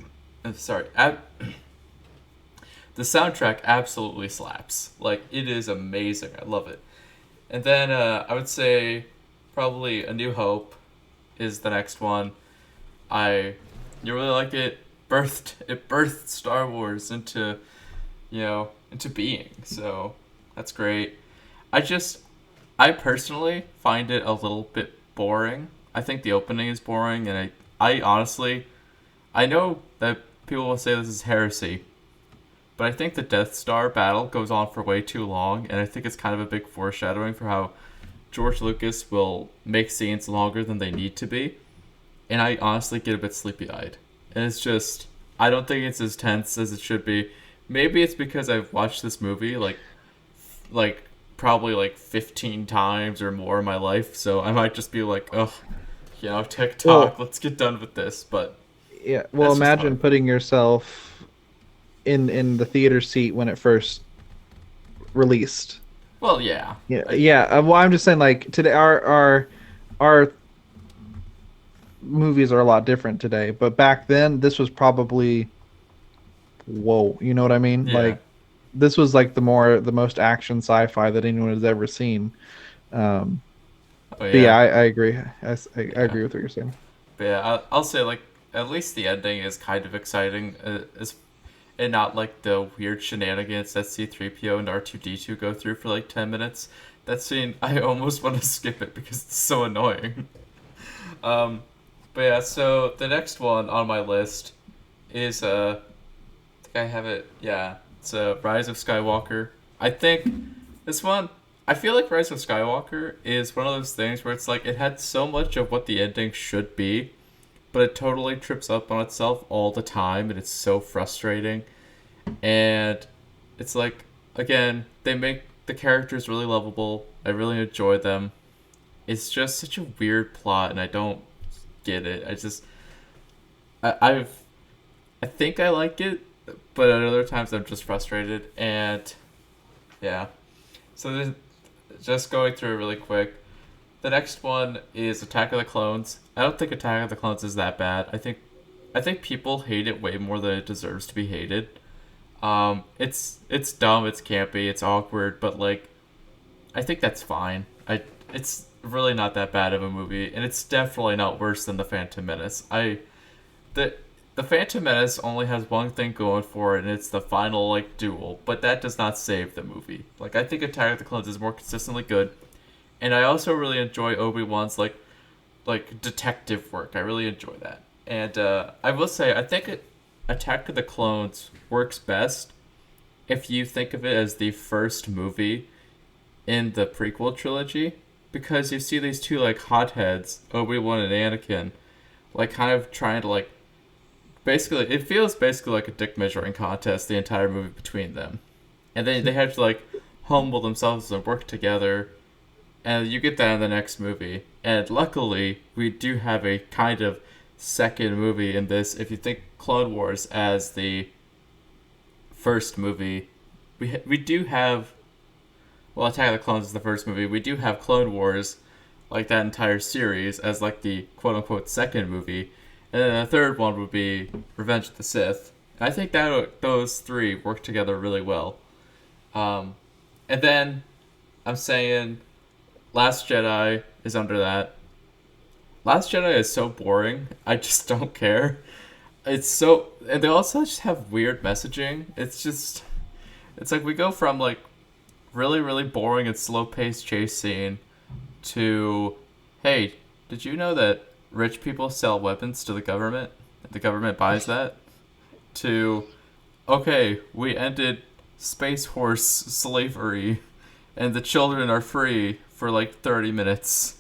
sorry, the soundtrack absolutely slaps. Like it is amazing. I love it. And then I would say probably A New Hope is the next one. I you really like it. Birthed Star Wars into into being. So that's great. I just I personally find it a little bit boring. I think the opening is boring, and I honestly I know that people will say this is heresy, but I think the Death Star battle goes on for way too long, and I think it's kind of a big foreshadowing for how George Lucas will make scenes longer than they need to be. And I honestly get a bit sleepy eyed. And it's just, I don't think it's as tense as it should be. Maybe it's because I've watched this movie like probably like 15 times or more in my life, so I might just be like, ugh, TikTok, Well, let's get done with this. But yeah. Well, that's just how I imagine feel. putting yourself in the theater seat when it first released. Well, yeah. Yeah, I, yeah. Well, I'm just saying, like today, our movies are a lot different today, but back then, this was probably whoa. You know what I mean? yeah. Like this was like the most action sci-fi that anyone has ever seen. Um, Oh, but yeah, yeah. I agree. I Yeah. agree with what you're saying. But yeah, I'll say like at least the ending is kind of exciting, and not like the weird shenanigans that C-3PO and R2-D2 go through for like 10 minutes. That scene, I almost want to skip it because it's so annoying. Um, but yeah, so the next one on my list is I think I have it. Yeah, it's Rise of Skywalker. I think this one. I feel like Rise of Skywalker is one of those things where it's like it had so much of what the ending should be, but it totally trips up on itself all the time, and it's so frustrating. And it's like, again, they make the characters really lovable. I really enjoy them. It's just such a weird plot, and I don't get it. I've I think I like it, but at other times I'm just frustrated. And yeah, so just going through it really quick. The next one is Attack of the Clones. I don't think Attack of the Clones is that bad. I think people hate it way more than it deserves to be hated. It's dumb, it's campy, it's awkward, but like I think that's fine. It's really not that bad of a movie, and it's definitely not worse than the Phantom Menace. The the Phantom Menace only has one thing going for it, and it's the final like duel, but that does not save the movie. Like I think Attack of the Clones is more consistently good, and I also really enjoy Obi Wan's like like detective work. I really enjoy that. And I will say, I think Attack of the Clones works best if you think of it as the first movie in the prequel trilogy, because you see these two like hotheads, Obi-Wan and Anakin, like kind of trying to like basically it feels basically like a dick measuring contest the entire movie between them, and then they have to like humble themselves and work together, and you get that in the next movie. And luckily, we do have a kind of second movie in this. If you think Clone Wars as the first movie, we do have, well, Attack of the Clones is the first movie. We do have Clone Wars, like that entire series, as like the quote unquote second movie, and then the third one would be Revenge of the Sith. And I think that those three work together really well. And then I'm saying Last Jedi is under that. Last Jedi is so boring. I just don't care. It's so, and they also just have weird messaging. It's like we go from like really, really boring and slow paced chase scene to, hey, did you know that rich people sell weapons to the government? The government buys that? To, okay, we ended space horse slavery and the children are free for like 30 minutes.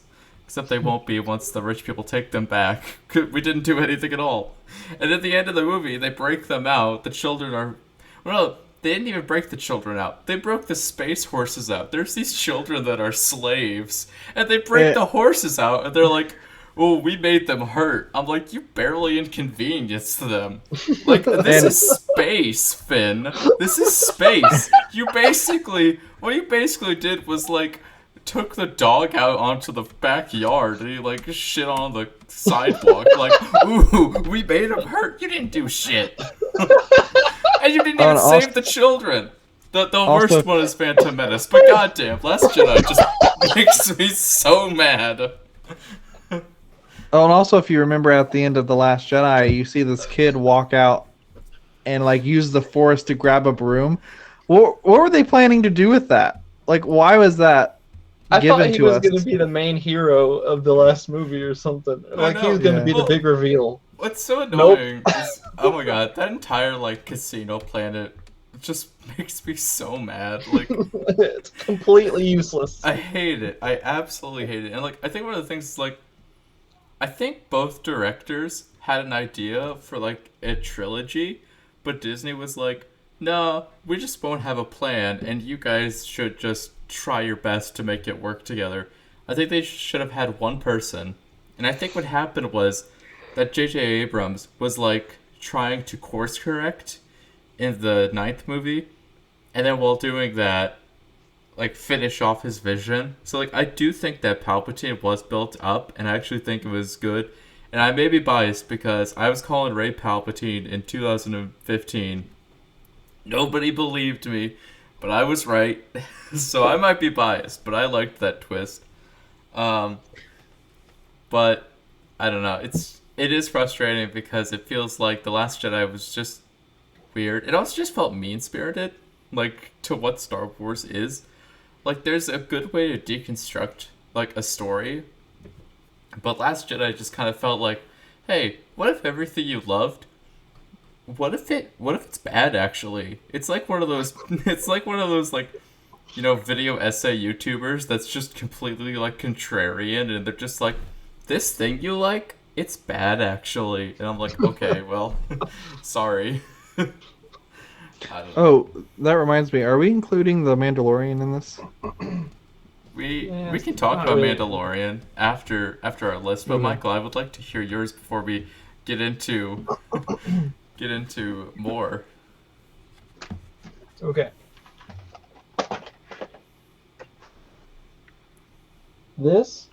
Except they won't be once the rich people take them back. We didn't do anything at all. And at the end of the movie, they break them out. The children are... Well, they didn't even break the children out. They broke the space horses out. There's these children that are slaves. And they break the horses out. And they're like, oh, we made them hurt. I'm like, you barely inconvenienced them. Like, this is space, Finn. This is space. What you basically did was, like, took the dog out onto the backyard and he, like, shit on the sidewalk. Like, ooh, we made him hurt. You didn't do shit. And you didn't even save the children. The worst one is Phantom Menace, but goddamn, Last Jedi just makes me so mad. Oh, and also, if you remember at the end of The Last Jedi, you see this kid walk out and like use the Force to grab a broom. What were they planning to do with that? Like, why was that I given thought he to was us? going to be the main hero of the last movie or something. Like, he was going to be the big reveal. What's so annoying is, oh my god, that entire, like, casino planet just makes me so mad. Like, it's completely useless. I hate it. I absolutely hate it. And, like, I think one of the things is, like, I think both directors had an idea for, like, a trilogy, but Disney was like, no, we just won't have a plan, and you guys should just try your best to make it work together. I think they should have had one person. And I think what happened was that J.J. Abrams was, like, trying to course correct in the 9th movie, and then while doing that, like, finish off his vision. So, like, I do think that Palpatine was built up, and I actually think it was good. And I may be biased because I was calling Rey Palpatine in 2015. Nobody believed me, but I was right. So I might be biased, but I liked that twist. But I don't know. It is frustrating because it feels like The Last Jedi was just weird. It also just felt mean-spirited, like, to what Star Wars is. Like, there's a good way to deconstruct, like, a story, but Last Jedi just kind of felt like, hey, what if everything you loved, what if it's bad, actually? It's like one of those, like, you know, video essay YouTubers that's just completely, like, contrarian, and they're just like, this thing you like, it's bad, actually. And I'm like, okay, well, sorry. Oh, that reminds me. Are we including the Mandalorian in this? We can talk about Mandalorian after our list, but Okay. Michael, I would like to hear yours before we get into more. Okay. This?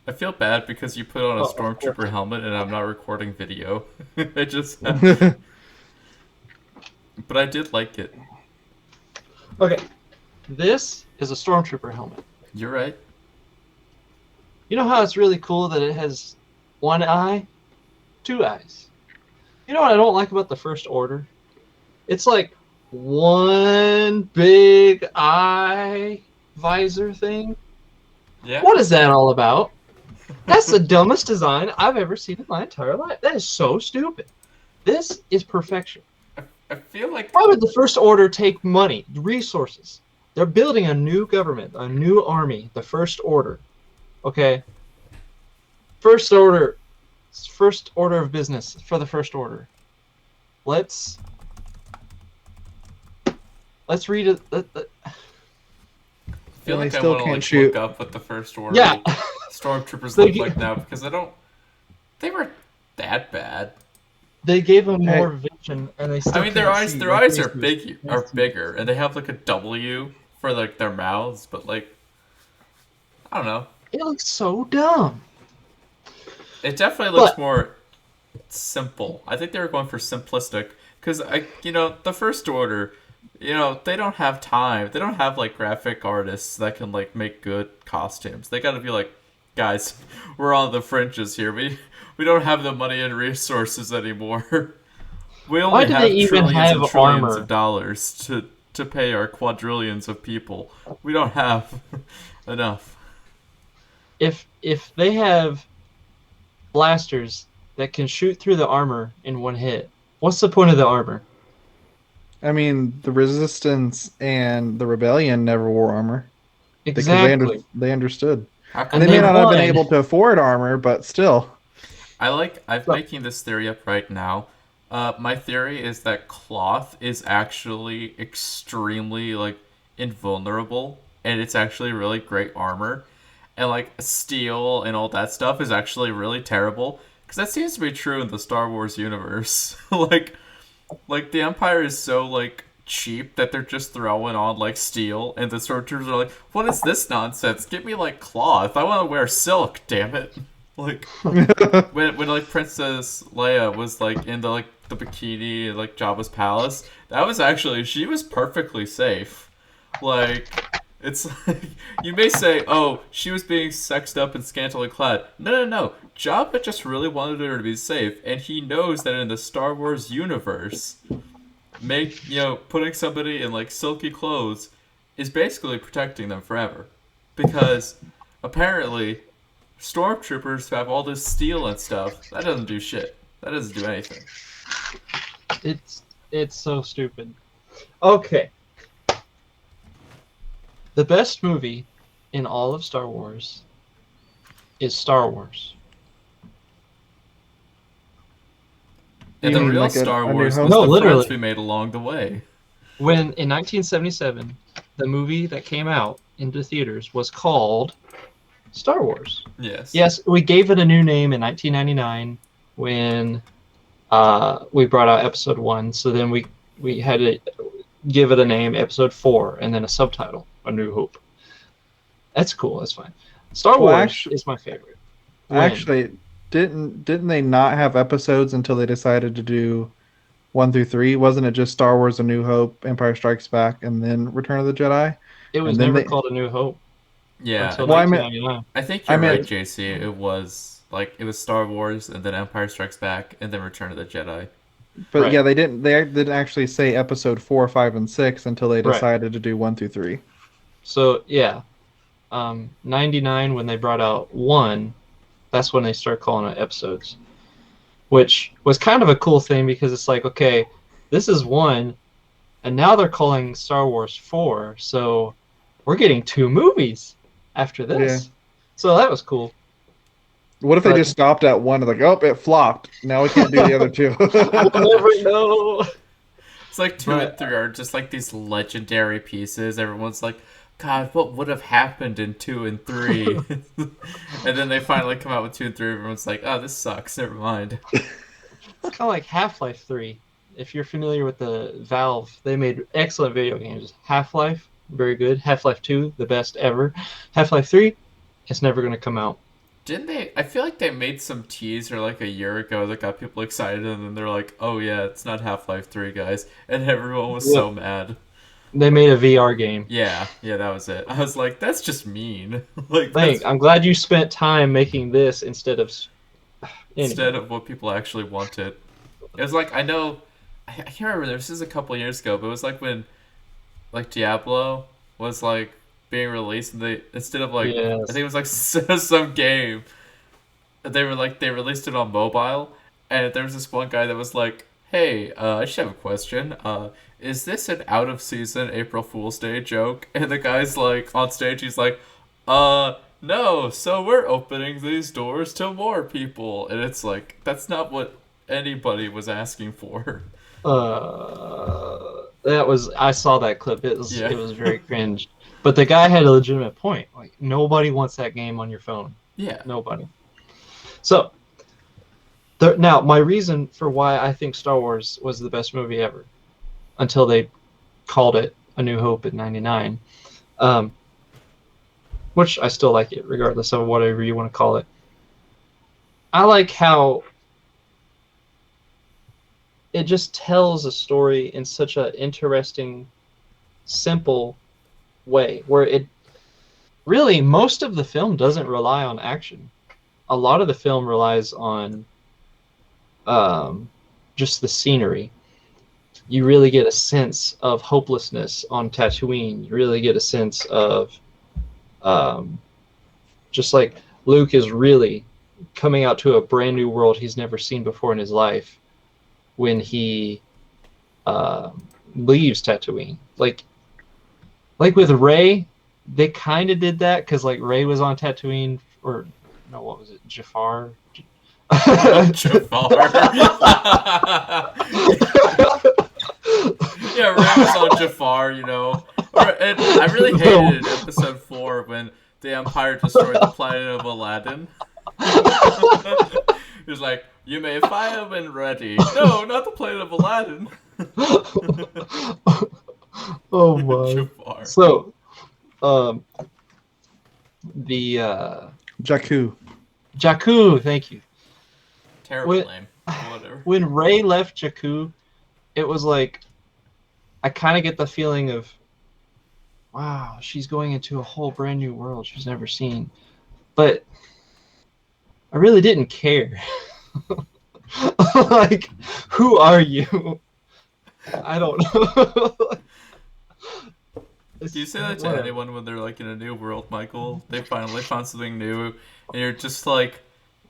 I feel bad because you put on a stormtrooper helmet and I'm not recording video. I just but I did like it. Okay. This is a stormtrooper helmet. You're right. You know how it's really cool that it has one eye? Two eyes. You know what I don't like about the First Order? It's like one big eye visor thing. Yeah. What is that all about? That's the dumbest design I've ever seen in my entire life. That is so stupid. This is perfection. I feel like Why would the First Order take money, resources? They're building a new government, a new army, the First Order. Okay? First Order of business for the First Order. Let's read it. I feel And they like I still want to can't like shoot. look up what the first order Yeah. stormtroopers They look get- like now because they weren't that bad. They gave them Hey. more vision, and they still I mean, their can't eyes see. their Like, eyes they are used to- bigger, and they have like a W for like their mouths, but like I don't know. It looks so dumb. It definitely looks But- more simple. I think they were going for simplistic because the first order, they don't have time. They don't have like graphic artists that can like make good costumes. They got to be like, guys, we're on the fringes here. We don't have the money and resources anymore. We Why only do have they even trillions have and trillions armor? of dollars to pay our quadrillions of people. We don't have enough. If they have blasters that can shoot through the armor in one hit, what's the point of the armor? I mean, the Resistance and the Rebellion never wore armor because Exactly. they understood. How And come They may they not have been won. able to afford armor, but still. I'm So- making this theory up right now. My theory is that cloth is actually extremely like invulnerable, and it's actually really great armor, and like steel and all that stuff is actually really terrible because that seems to be true in the Star Wars universe. like the Empire is so like cheap that they're just throwing on like steel, and the stormtroopers are like, "What is this nonsense? Give me like cloth. I want to wear silk. Damn it!" Like when like Princess Leia was like in the bikini in, like Jabba's palace, that was actually she was perfectly safe. Like it's like you may say, oh, she was being sexed up and scantily clad. No. Jabba just really wanted her to be safe, and he knows that in the Star Wars universe, putting somebody in like silky clothes is basically protecting them forever, because apparently stormtroopers who have all this steel and stuff, that doesn't do shit. That doesn't do anything. It's so stupid. Okay. The best movie in all of Star Wars is Star Wars. And You the mean real like Star a New Wars Hope? was No, the literally. friends we made along the way. When in 1977, the movie that came out into theaters was called Star Wars. Yes. Yes, we gave it a new name in 1999 when we brought out Episode 1. So then we had to give it a name, Episode 4, and then a subtitle, A New Hope. That's cool. That's fine. Star Well, Wars is my favorite. When? Actually, didn't they not have episodes until they decided to do 1 through 3? Wasn't it just Star Wars: A New Hope, Empire Strikes Back, and then Return of the Jedi? It was and then never they- called A New Hope Yeah. until Well, I meant- 1999. I think I you're meant- right, JC. It was Star Wars, and then Empire Strikes Back, and then Return of the Jedi. But Right. yeah, they didn't actually say episode 4, 5, and 6 until they Right. decided to do 1 through 3. So yeah, 99 when they brought out 1, that's when they start calling it episodes, which was kind of a cool thing because it's like, okay, this is 1, and now they're calling Star Wars 4, so we're getting 2 movies after this. Yeah. So that was cool. What if they But- just stopped at 1 and like, oh, it flopped. Now we can't do the other 2. We'll never know. It's like 2 But- and 3 are just like these legendary pieces. Everyone's like, God, what would have happened in 2 and 3? And then they finally come out with 2 and 3. Everyone's like, oh, this sucks. Never mind. It's kind of like Half-Life 3. If you're familiar with the Valve, they made excellent video games. Half-Life, very good. Half-Life 2, the best ever. Half-Life 3, it's never going to come out. Didn't they? I feel like they made some teaser like a year ago that got people excited, and then they're like, "Oh yeah, it's not Half-Life 3, guys," and everyone was so mad. They made a VR game. Yeah, that was it. I was like, "That's just mean." Like, Thank. I'm glad you spent time making this instead of. Anyway. instead of what people actually wanted. It was like I can't remember. This is a couple years ago, but it was like when, like Diablo was like being released, and they instead of like I Yes. think it was like some game, they released it on mobile, and there was this one guy that was like, "Hey, I just have a question. Is this an out of season April Fool's Day joke?" And the guy's like on stage, he's like, no. So we're opening these doors to more people, and it's like that's not what anybody was asking for. That was I saw that clip. Yeah, It was very cringe. But the guy had a legitimate point. Like nobody wants that game on your phone. yeah. Nobody. So now my reason for why I think Star Wars was the best movie ever, until they called it A New Hope in '99, which I still like it regardless of whatever you want to call it. I like how it just tells a story in such an interesting, simple way, where it really most of the film doesn't rely on action. A lot of the film relies on um, just the scenery. You really get a sense of hopelessness on Tatooine. You really get a sense of um, just like Luke is really coming out to a brand new world he's never seen before in his life when he uh, leaves Tatooine. Like with Rey, they kind of did that because like Rey was on Tatooine, or no, what was it, Jafar? Jafar. Yeah, Ray was on Jafar, you know. And I really hated episode 4 when the Empire destroyed the planet of Aladdin. He was like, "You may fire when ready." No, not the planet of Aladdin. Oh my! Jafar. So, um, the Jakku. Jakku, thank you. Terrible When name. Whatever. when Rey left Jakku, it was like I kind of get the feeling of, wow, she's going into a whole brand new world she's never seen. But I really didn't care. Like, who are you? I don't know. Do you say that to anyone when they're like in a new world, Michael? They finally found something new, and you're just like,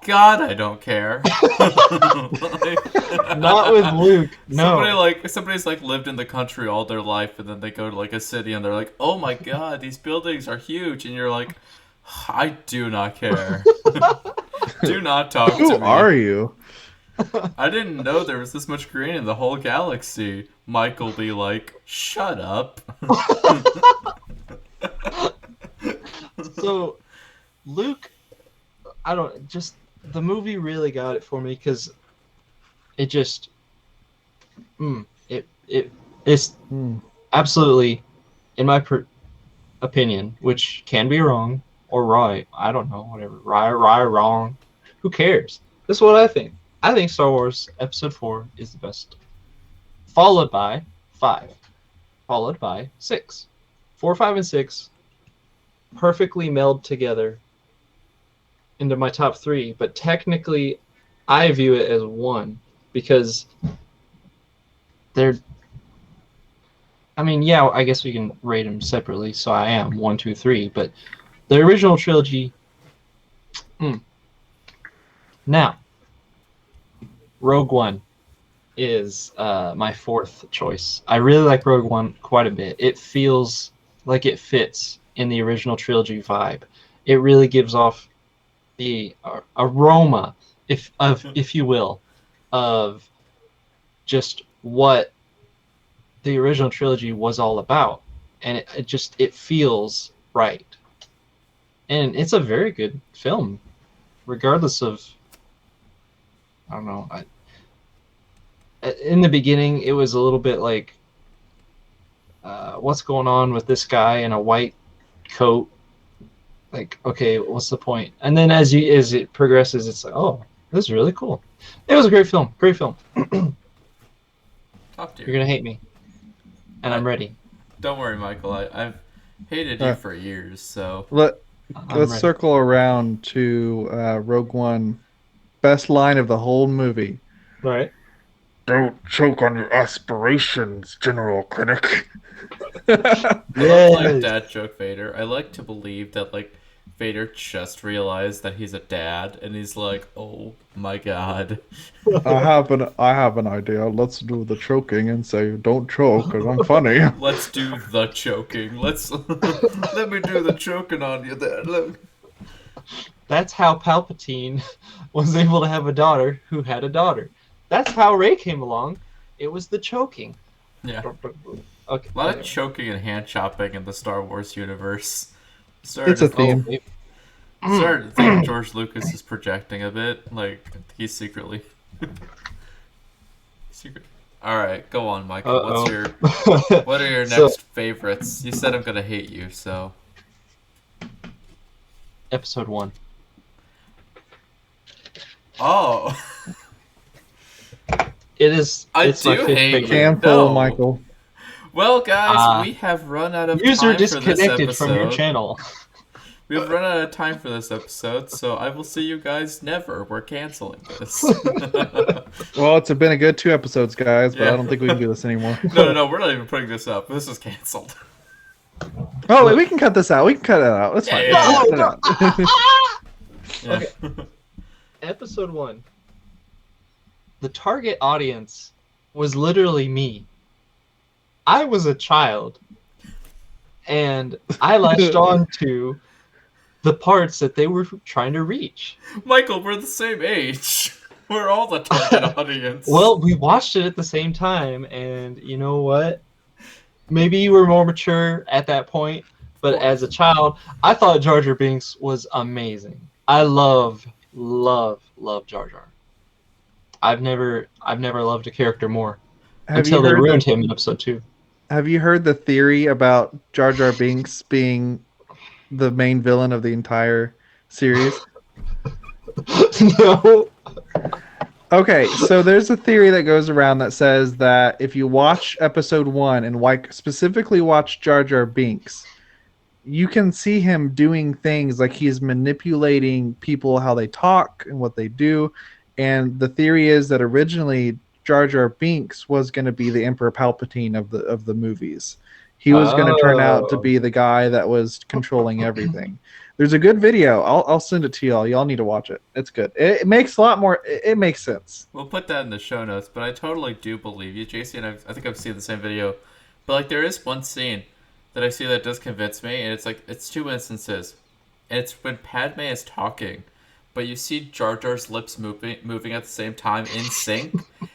God, I don't care. Not with Luke. No. Somebody's like lived in the country all their life, and then they go to like a city, and they're like, oh my God, these buildings are huge, and you're like, I do not care. Do not talk to me. Who are you? I didn't know there was this much green in the whole galaxy. Michael be like, shut up. So, Luke, I don't just the movie really got it for me because it just it's absolutely, in my opinion, which can be wrong or right. I don't know, whatever. Right, wrong. Who cares? This is what I think. I think Star Wars Episode 4 is the best. Followed by 5. Followed by 6. 4, 5, and 6 perfectly meld together into my top 3, but technically I view it as 1 because they're I mean, yeah, I guess we can rate them separately, so I am 1, 2, 3, but the original trilogy. Now, Rogue One is my 4th choice. I really like Rogue One quite a bit. It feels like it fits in the original trilogy vibe. It really gives off the aroma, if you will, of just what the original trilogy was all about, and it feels right, and it's a very good film, regardless of, I don't know. In the beginning, it was a little bit like, what's going on with this guy in a white coat? Like, okay, what's the point? And then as it progresses, it's like, oh, this is really cool. It was a great film. Great film. Top tier. You're gonna hate me, and I'm ready. Don't worry, Michael. I've hated you for years, so Let's ready. circle around to Rogue One. Best line of the whole movie. All right. Don't choke on your aspirations, General Krennic. I love like Yes. dad joke Vader. I like to believe that like Vader just realized that he's a dad, and he's like, "Oh my god, I have an idea. Let's do the choking and say don't choke because I'm funny. let's do the choking. Let's let me do the choking on you there. Look." That's how Palpatine was able to have a daughter who had a daughter. That's how Rey came along. It was the choking. Yeah, Okay. a lot of Anyway. choking and hand chopping in the Star Wars universe. It's a Oh, theme. maybe. Started to think George Lucas is projecting a bit. Like he's secretly. Secret. All right, go on, Michael. Uh-oh. What are your So, next favorites? You said I'm gonna hate you, so. episode 1. Oh, It's I my do fifth hate favorite. you. Cancel, No. Michael. Well, guys, Ah. we have run out of User time for this disconnected from your episode. channel. We've run out of time for this episode, so I will see you guys never. We're canceling this. Well, it's been a good 2 episodes, guys, but Yeah. I don't think we can do this anymore. No, we're not even putting this up. This is canceled. Oh, wait, we can cut this out. We can cut it out. That's fine. Yeah. Cut it out. Yeah. Okay. Episode 1. The target audience was literally me. I was a child, and I latched on to the parts that they were trying to reach. Michael, we're the same age. We're all the target audience. Well, we watched it at the same time, and you know what? Maybe you were more mature at that point, but as a child, I thought Jar Jar Binks was amazing. I love Jar Jar. I've never loved a character more until they ruined him in episode 2. Have you heard the theory about Jar Jar Binks being the main villain of the entire series? No. Okay, so there's a theory that goes around that says that if you watch episode 1 and specifically watch Jar Jar Binks, you can see him doing things like he's manipulating people, how they talk and what they do. And the theory is that originally Jar Jar Binks was going to be the Emperor Palpatine of the movies. He was going to turn out to be the guy that was controlling everything. There's a good video. I'll send it to y'all. Y'all need to watch it. It's good. It makes a lot more. It makes sense. We'll put that in the show notes, but I totally do believe you, JC, and I think I've seen the same video. But like, there is one scene that I see that does convince me, and it's like it's 2 instances, and it's when Padme is talking, but you see Jar Jar's lips moving at the same time in sync,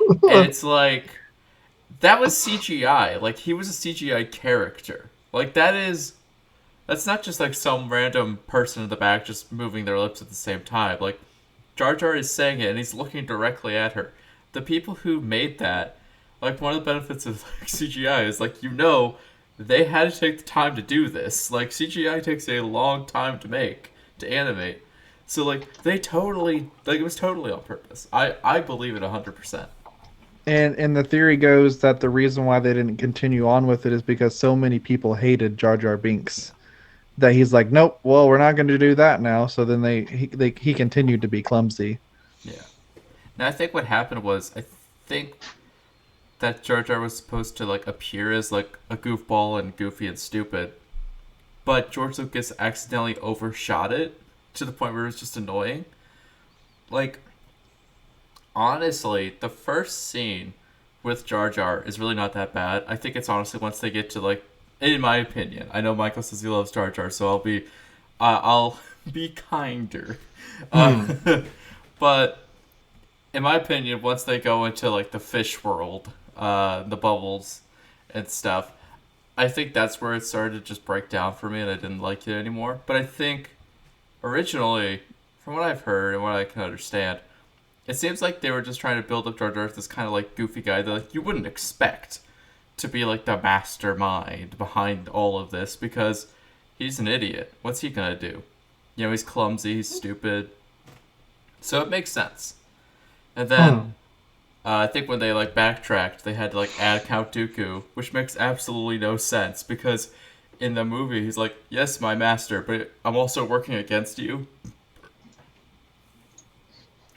and it's like that was CGI. Like he was a CGI character. Like that's not just like some random person in the back just moving their lips at the same time. Like Jar Jar is saying it and he's looking directly at her. The people who made that, like one of the benefits of like, CGI is like they had to take the time to do this. Like CGI takes a long time to make, to animate. So like they totally it was totally on purpose. I believe it 100%. And the theory goes that the reason why they didn't continue on with it is because so many people hated Jar Jar Binks that he's like, nope, well, we're not going to do that now. So then he continued to be clumsy. Yeah. Now I think what happened was I think that Jar Jar was supposed to like appear as like a goofball and goofy and stupid, but George Lucas accidentally overshot it to the point where it was just annoying. Like, honestly, the first scene with Jar Jar is really not that bad. I think it's honestly once they get to like, in my opinion, I know Michael says he loves Jar Jar, so I'll be kinder. But in my opinion, once they go into like the fish world, the bubbles and stuff, I think that's where it started to just break down for me, and I didn't like it anymore. But I think originally, from what I've heard and what I can understand, it seems like they were just trying to build up Jar Jar as this kind of like goofy guy that like you wouldn't expect to be like the mastermind behind all of this because he's an idiot. What's he gonna do? He's clumsy, he's stupid. So it makes sense. And then I think when they like backtracked, they had to like add Count Dooku, which makes absolutely no sense because in the movie he's like, "Yes, my master, but I'm also working against you."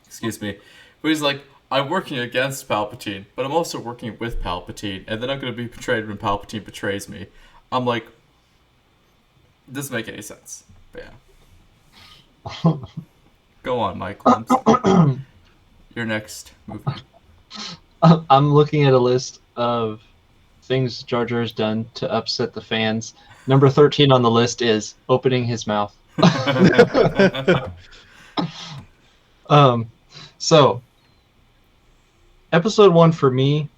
Excuse me. But he's like, "I'm working against Palpatine, but I'm also working with Palpatine, and then I'm going to be betrayed when Palpatine betrays me." I'm like, doesn't make any sense. But yeah. Go on, Michael. Your next movie. I'm looking at a list of things Jar Jar has done to upset the fans. Number 13 on the list is opening his mouth. So episode 1 for me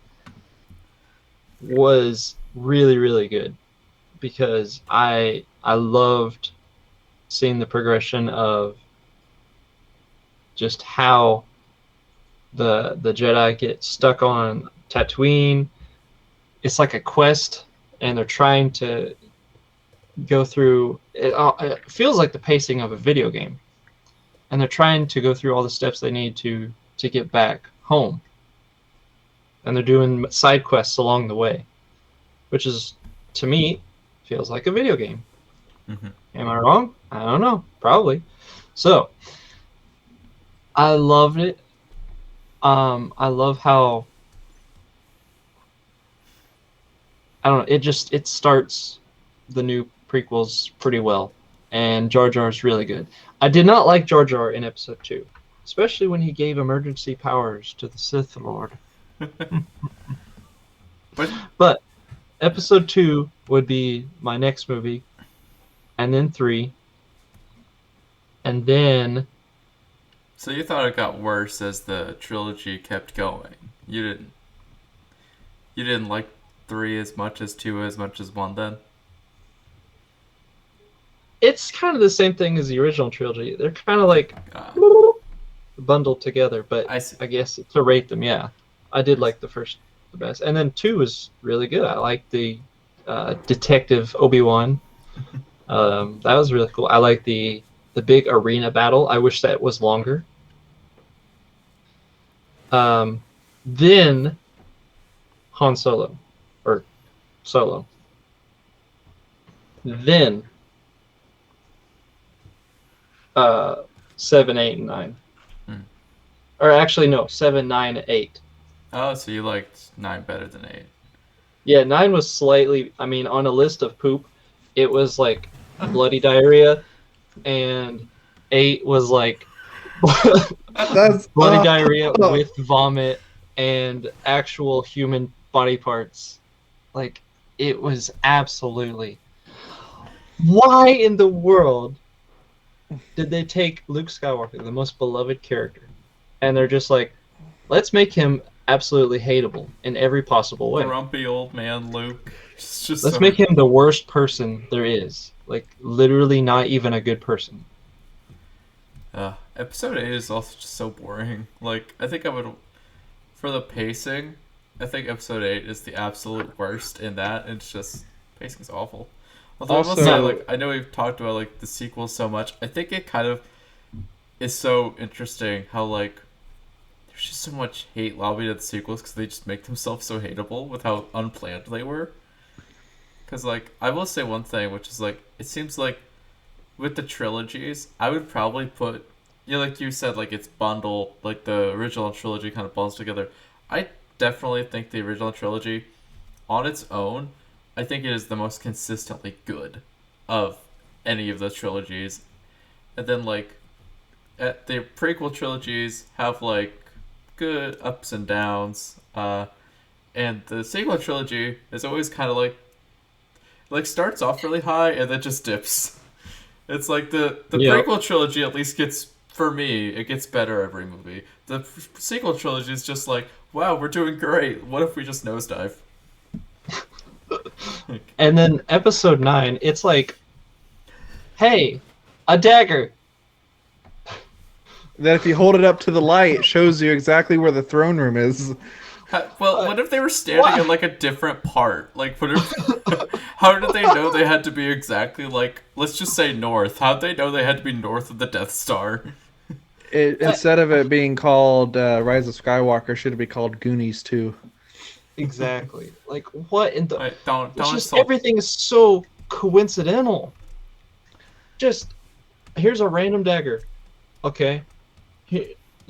was really, really good because I loved seeing the progression of just how the Jedi get stuck on Tatooine. It's like a quest, and they're trying to go through. It feels like the pacing of a video game, and they're trying to go through all the steps they need to get back home. And they're doing side quests along the way, which is, to me, feels like a video game. Mm-hmm. Am I wrong? I don't know. Probably. So, I loved it. I love how, I don't know, it starts the new prequels pretty well, and Jar Jar is really good. I did not like Jar Jar in episode 2, especially when he gave emergency powers to the Sith Lord. But episode 2 would be my next movie, and then 3, and then... So you thought it got worse as the trilogy kept going. You didn't like 3 as much as 2 as much as 1 then? It's kind of the same thing as the original trilogy. They're kind of like bundled together, but I guess to rate them, yeah. I did like the first the best. And then 2 is really good. I like the Detective Obi-Wan. That was really cool. I like the big arena battle. I wish that was longer. Then Han Solo, or Solo. Then 7, 8, and 9. Or actually, no, 7, 9, 8. Oh, so you liked 9 better than 8. Yeah, 9 was slightly, I mean, on a list of poop, it was like bloody diarrhea, and 8 was like bloody diarrhea with vomit and actual human body parts. Like, it was absolutely... Why in the world did they take Luke Skywalker, the most beloved character, and they're just like, let's make him absolutely hateable in every possible way. Grumpy old man Luke. Let's make him the worst person there is. Like, literally not even a good person. Episode 8 is also just so boring. Like, I think I would... For the pacing, I think episode 8 is the absolute worst in that. It's just... Pacing's awful. Although also, I must say, like, I know we've talked about, like, the sequel so much. I think it kind of is so interesting how, like, there's just so much hate lobbied at the sequels because they just make themselves so hateable with how unplanned they were. Because, like, I will say one thing, which is, like, it seems like with the trilogies, I would probably put, you know, like you said, like, it's bundled, like, the original trilogy kind of bundles together. I definitely think the original trilogy, on its own, I think it is the most consistently good of any of the trilogies. And then, like, the prequel trilogies have, like, good ups and downs. And the sequel trilogy is always kind of like starts off really high and then just dips. It's like the prequel trilogy at least gets, for me, it gets better every movie. The sequel trilogy is just like, wow, we're doing great. What if we just nosedive? And then episode 9, it's like, hey, a dagger. That if you hold it up to the light, it shows you exactly where the throne room is. Well, what if they were standing in, like, a different part? Like, what if... How did they know they had to be exactly, like... Let's just say north. How'd they know they had to be north of the Death Star? Instead of it being called Rise of Skywalker, should it be called Goonies 2? Exactly. Like, what in the... Don't just everything is so coincidental. Just, here's a random dagger. Okay.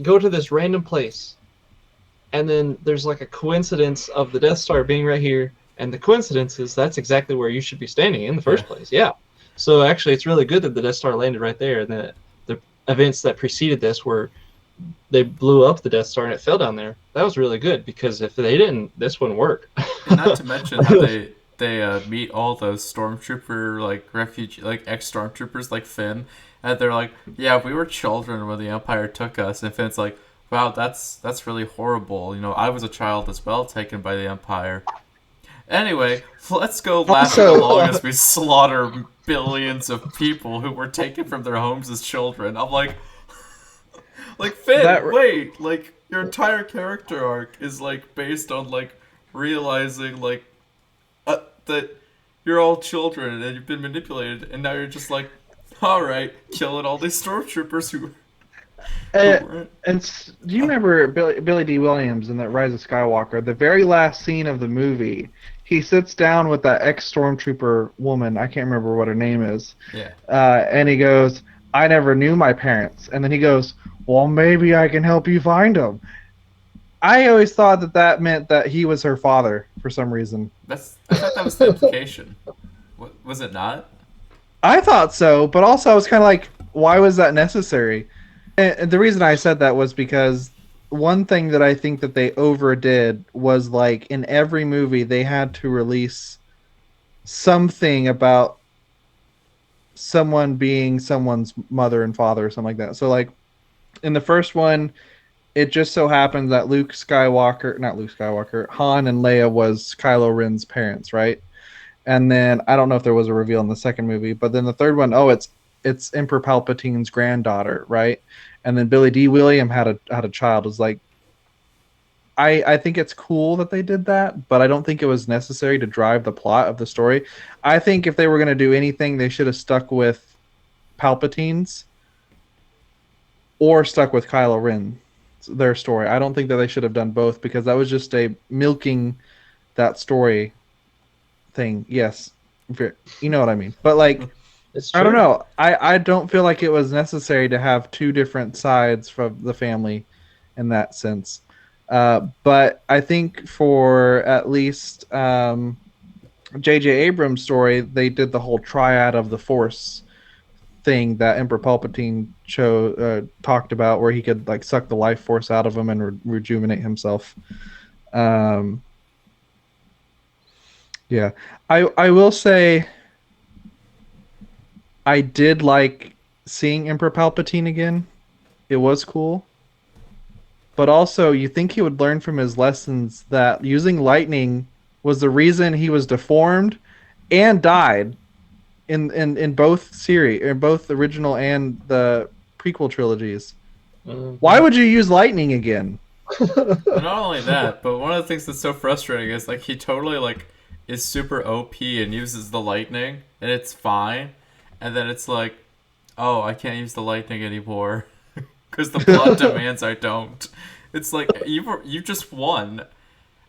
Go to this random place. And then there's like a coincidence of the Death Star being right here, And the coincidence is that's exactly where you should be standing in the first place. Yeah. So actually, it's really good that the Death Star landed right there, and the events that preceded this were they blew up the Death Star and it fell down there. That was really good because if they didn't, this wouldn't work. And not to mention how they meet all those stormtrooper like refugee like ex stormtroopers like Finn, and they're like, yeah, we were children when the Empire took us, and Finn's like, wow, that's really horrible. You know, I was a child as well, taken by the Empire. Anyway, let's go laughing Also, along as we slaughter billions of people who were taken from their homes as children. I'm like Finn, that wait, like your entire character arc is like based on like realizing like that you're all children and you've been manipulated, and now you're just like, all right, killing all these stormtroopers who weren't. do you remember Billy D. Williams in that Rise of Skywalker? The very last scene of the movie, he sits down with that ex-stormtrooper woman. I can't remember what her name is. Yeah. And he goes, "I never knew my parents." And then he goes, "Well, maybe I can help you find them." I always thought that meant that he was her father for some reason. I thought that was the implication. Was it not? I thought so, but also I was kind of like, why was that necessary? And the reason I said that was because one thing that I think that they overdid was like in every movie they had to release something about someone being someone's mother and father or something like that. So like in the first one, it just so happens that not Luke Skywalker, Han and Leia was Kylo Ren's parents, right? And then I don't know if there was a reveal in the second movie, but then the third one, oh, it's Emperor Palpatine's granddaughter, right? And then Billy D. William had a child. It's like I think it's cool that they did that, but I don't think it was necessary to drive the plot of the story. I think if they were going to do anything, they should have stuck with Palpatine's or stuck with Kylo Ren, their story. I don't think that they should have done both because that was just a milking that story thing. Yes, you know what I mean. But like, It's true. I don't know. I don't feel like it was necessary to have two different sides from the family in that sense. But I think for at least J.J. Abrams' story, they did the whole triad of the Force thing that Emperor Palpatine talked about, where he could like suck the life force out of him and rejuvenate himself. Yeah, I will say I did like seeing Emperor Palpatine again. It was cool. But also, you think he would learn from his lessons that using lightning was the reason he was deformed and died in both series, in both the original and the prequel trilogies. Mhm. Why would you use lightning again? But not only that, but one of the things that's so frustrating is like he totally like is super OP and uses the lightning and it's fine, and then it's like, oh, I can't use the lightning anymore because the plot demands I don't. It's like you just won,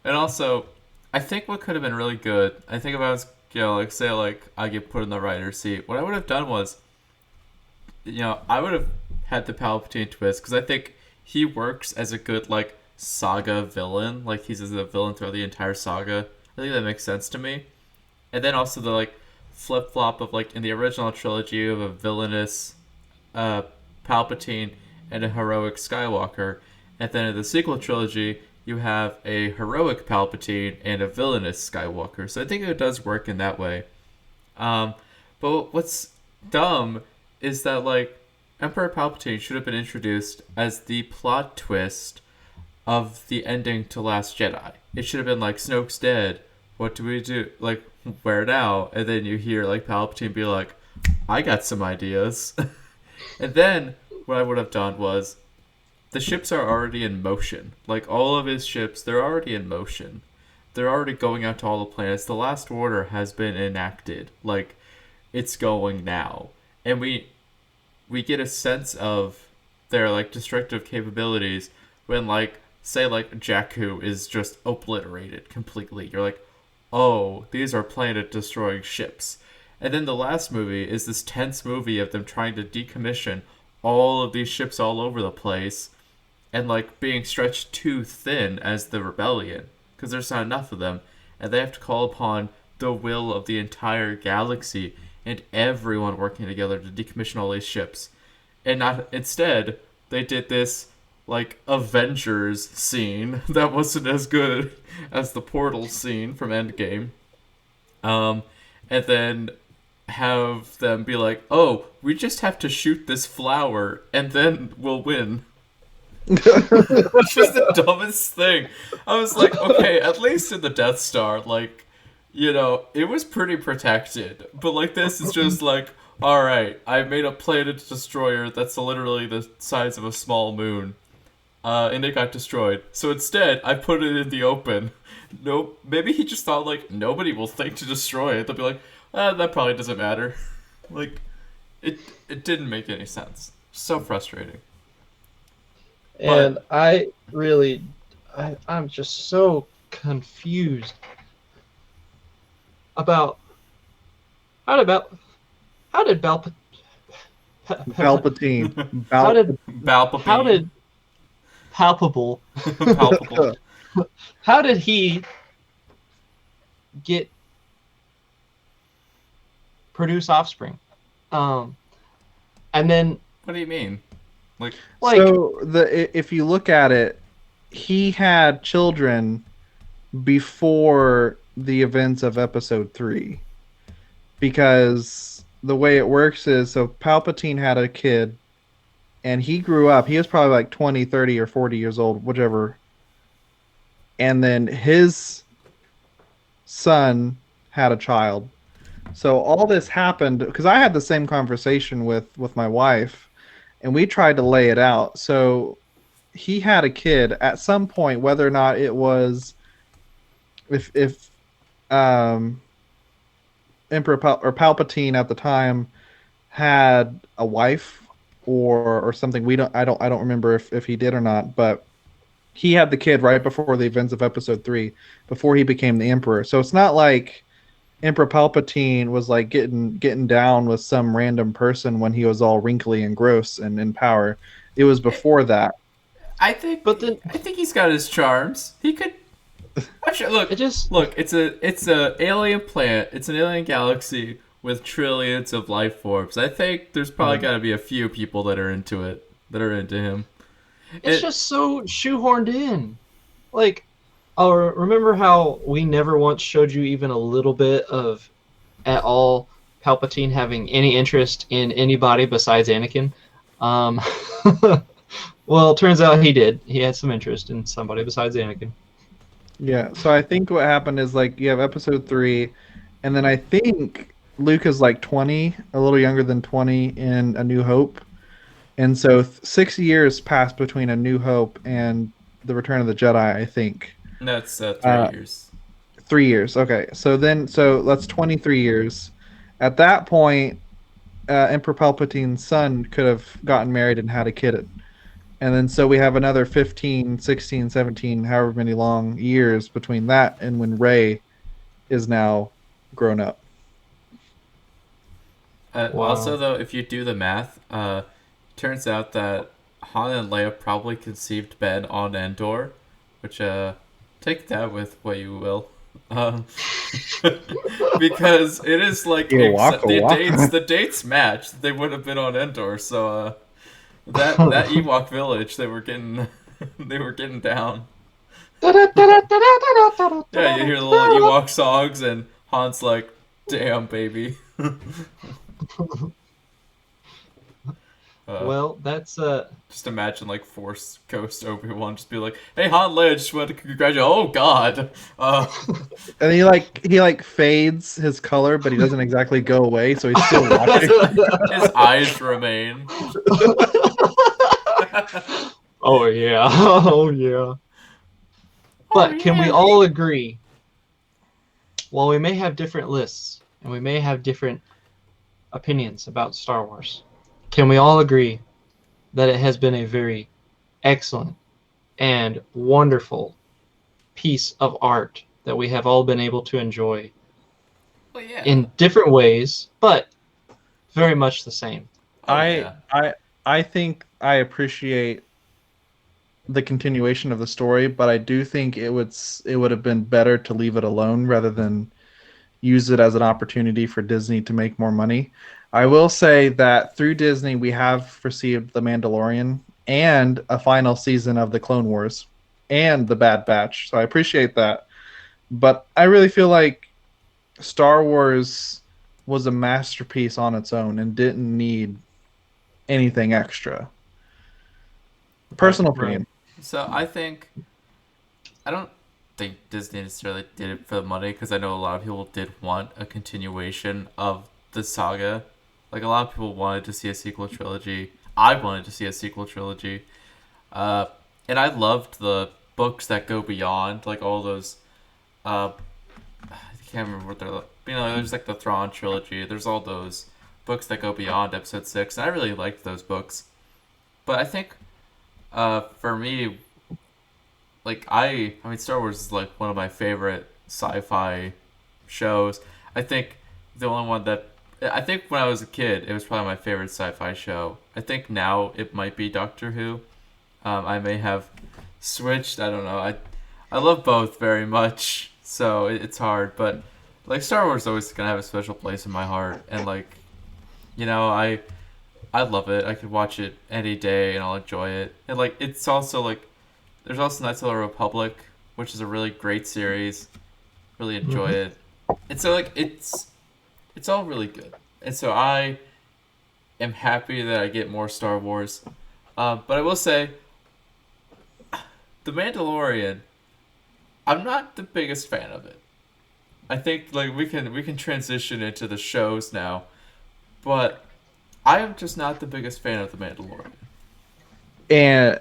and also I think what could have been really good. I think if I was like say like I get put in the writer's seat, what I would have done was, I would have had the Palpatine twist because I think he works as a good like saga villain. Like he's as a villain throughout the entire saga. I think that makes sense to me. And then also the like flip flop of like in the original trilogy you have a villainous Palpatine and a heroic Skywalker, and then in the sequel trilogy you have a heroic Palpatine and a villainous Skywalker. So I think it does work in that way. But what's dumb is that like Emperor Palpatine should have been introduced as the plot twist of the ending to Last Jedi. It should have been like Snoke's dead. What do we do? Like where now? And then you hear like Palpatine be like, "I got some ideas." And then what I would have done was the ships are already in motion. Like all of his ships, they're already in motion. They're already going out to all the planets. The Last Order has been enacted. Like it's going now. And we get a sense of their like destructive capabilities when like say like Jakku is just obliterated completely. You're like, oh, these are planet destroying ships. And then the last movie is this tense movie of them trying to decommission all of these ships all over the place and like being stretched too thin as the rebellion because there's not enough of them. and they have to call upon the will of the entire galaxy and everyone working together to decommission all these ships. And not instead, they did this like Avengers scene that wasn't as good as the portal scene from Endgame. And then have them be like, "Oh, we just have to shoot this flower, and then we'll win." Which was the dumbest thing. I was like, okay, at least in the Death Star, like, it was pretty protected. But like this is just like, alright, I made a planet destroyer that's literally the size of a small moon. And it got destroyed. So instead, I put it in the open. Nope. Maybe he just thought, like, nobody will think to destroy it. They'll be like, that probably doesn't matter. Like, it didn't make any sense. So frustrating. And I'm just so confused about how did Palpatine. how did Palpable. palpable Palpable. how did he produce offspring? And then What do you mean? Like So if you look at it, he had children before the events of Episode 3, because the way it works is, so Palpatine had a kid, and he grew up. He was probably like 20, 30, or 40 years old, whichever. And then his son had a child. So all this happened because I had the same conversation with my wife, and we tried to lay it out. So he had a kid at some point, whether or not it was if Emperor or Palpatine at the time had a wife or something. I don't remember if he did or not, but he had the kid right before the events of Episode 3, before he became the Emperor. So it's not like Emperor Palpatine was like getting down with some random person when he was all wrinkly and gross and in power. It was before that. I think he's got his charms. He could actually look. It's a alien planet. It's an alien galaxy with trillions of life forms. I think there's probably got to be a few people that are into it, that are into him. It's just so shoehorned in. Like, remember how we never once showed you even a little bit of, at all, Palpatine having any interest in anybody besides Anakin? Well, it turns out he did. He had some interest in somebody besides Anakin. Yeah, so I think what happened is, like, you have Episode 3, and then I think Luke is like 20, a little younger than 20 in A New Hope. And so 6 years passed between A New Hope and The Return of the Jedi, I think. That's 3 years. 3 years, okay. So that's 23 years. At that point, Emperor Palpatine's son could have gotten married and had a kid. And then so we have another 15, 16, 17, however many long years between that and when Rey is now grown up. Wow. Also, though, if you do the math, turns out that Han and Leia probably conceived Ben on Endor, which take that with what you will, because it is like the dates match. They would have been on Endor, so that Ewok village they were getting down. Yeah, you hear the little Ewok songs, and Han's like, "Damn, baby." Well, that's just imagine like Force Ghost Obi-Wan just be like, "Hey Han, Leia, just wanted to congratulate." Oh God! And he fades his color, but he doesn't exactly go away, so he's still watching. His eyes remain. Oh yeah, oh yeah. But can we all agree? While we may have different lists and we may have different opinions about Star Wars, can we all agree that it has been a very excellent and wonderful piece of art that we have all been able to enjoy in different ways, but very much the same? I think I appreciate the continuation of the story, but I do think it would have been better to leave it alone rather than use it as an opportunity for Disney to make more money. I will say that through Disney, we have received The Mandalorian and a final season of The Clone Wars and The Bad Batch. So I appreciate that. But I really feel like Star Wars was a masterpiece on its own and didn't need anything extra. Right. Personal Right. opinion. So I don't think Disney necessarily did it for the money because I know a lot of people did want a continuation of the saga. Like a lot of people wanted to see a sequel trilogy. I wanted to see a sequel trilogy. Uh, and I loved the books that go beyond, like all those. I can't remember what they're. There's like the Thrawn trilogy. There's all those books that go beyond Episode 6. And I really liked those books. But I think, for me, like I mean Star Wars is like one of my favorite sci-fi shows. I think the only one that I think when I was a kid it was probably my favorite sci-fi show. I think now it might be Doctor Who. I may have switched. I don't know. I love both very much, so it's hard. But like Star Wars is always gonna have a special place in my heart, and like I love it. I could watch it any day and I'll enjoy it. And like it's also like there's also Knights of the Republic, which is a really great series. Really enjoy Hmm. it. And so like it's all really good. And so I am happy that I get more Star Wars. But I will say, The Mandalorian, I'm not the biggest fan of it. I think like we can transition into the shows now, but I am just not the biggest fan of The Mandalorian. And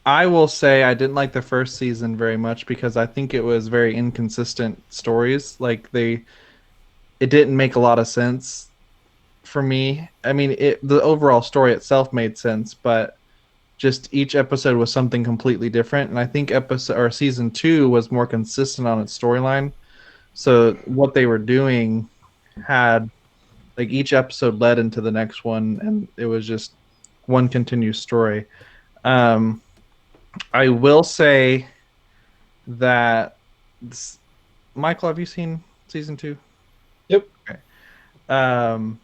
I will say I didn't like the first season very much because I think it was very inconsistent stories. Like it didn't make a lot of sense for me. I mean, the overall story itself made sense, but just each episode was something completely different. And I think episode or season 2 was more consistent on its storyline. So what they were doing had like each episode led into the next one, and it was just one continuous story. Um, I will say that this, Michael, have you seen season 2? Yep. Okay. Um,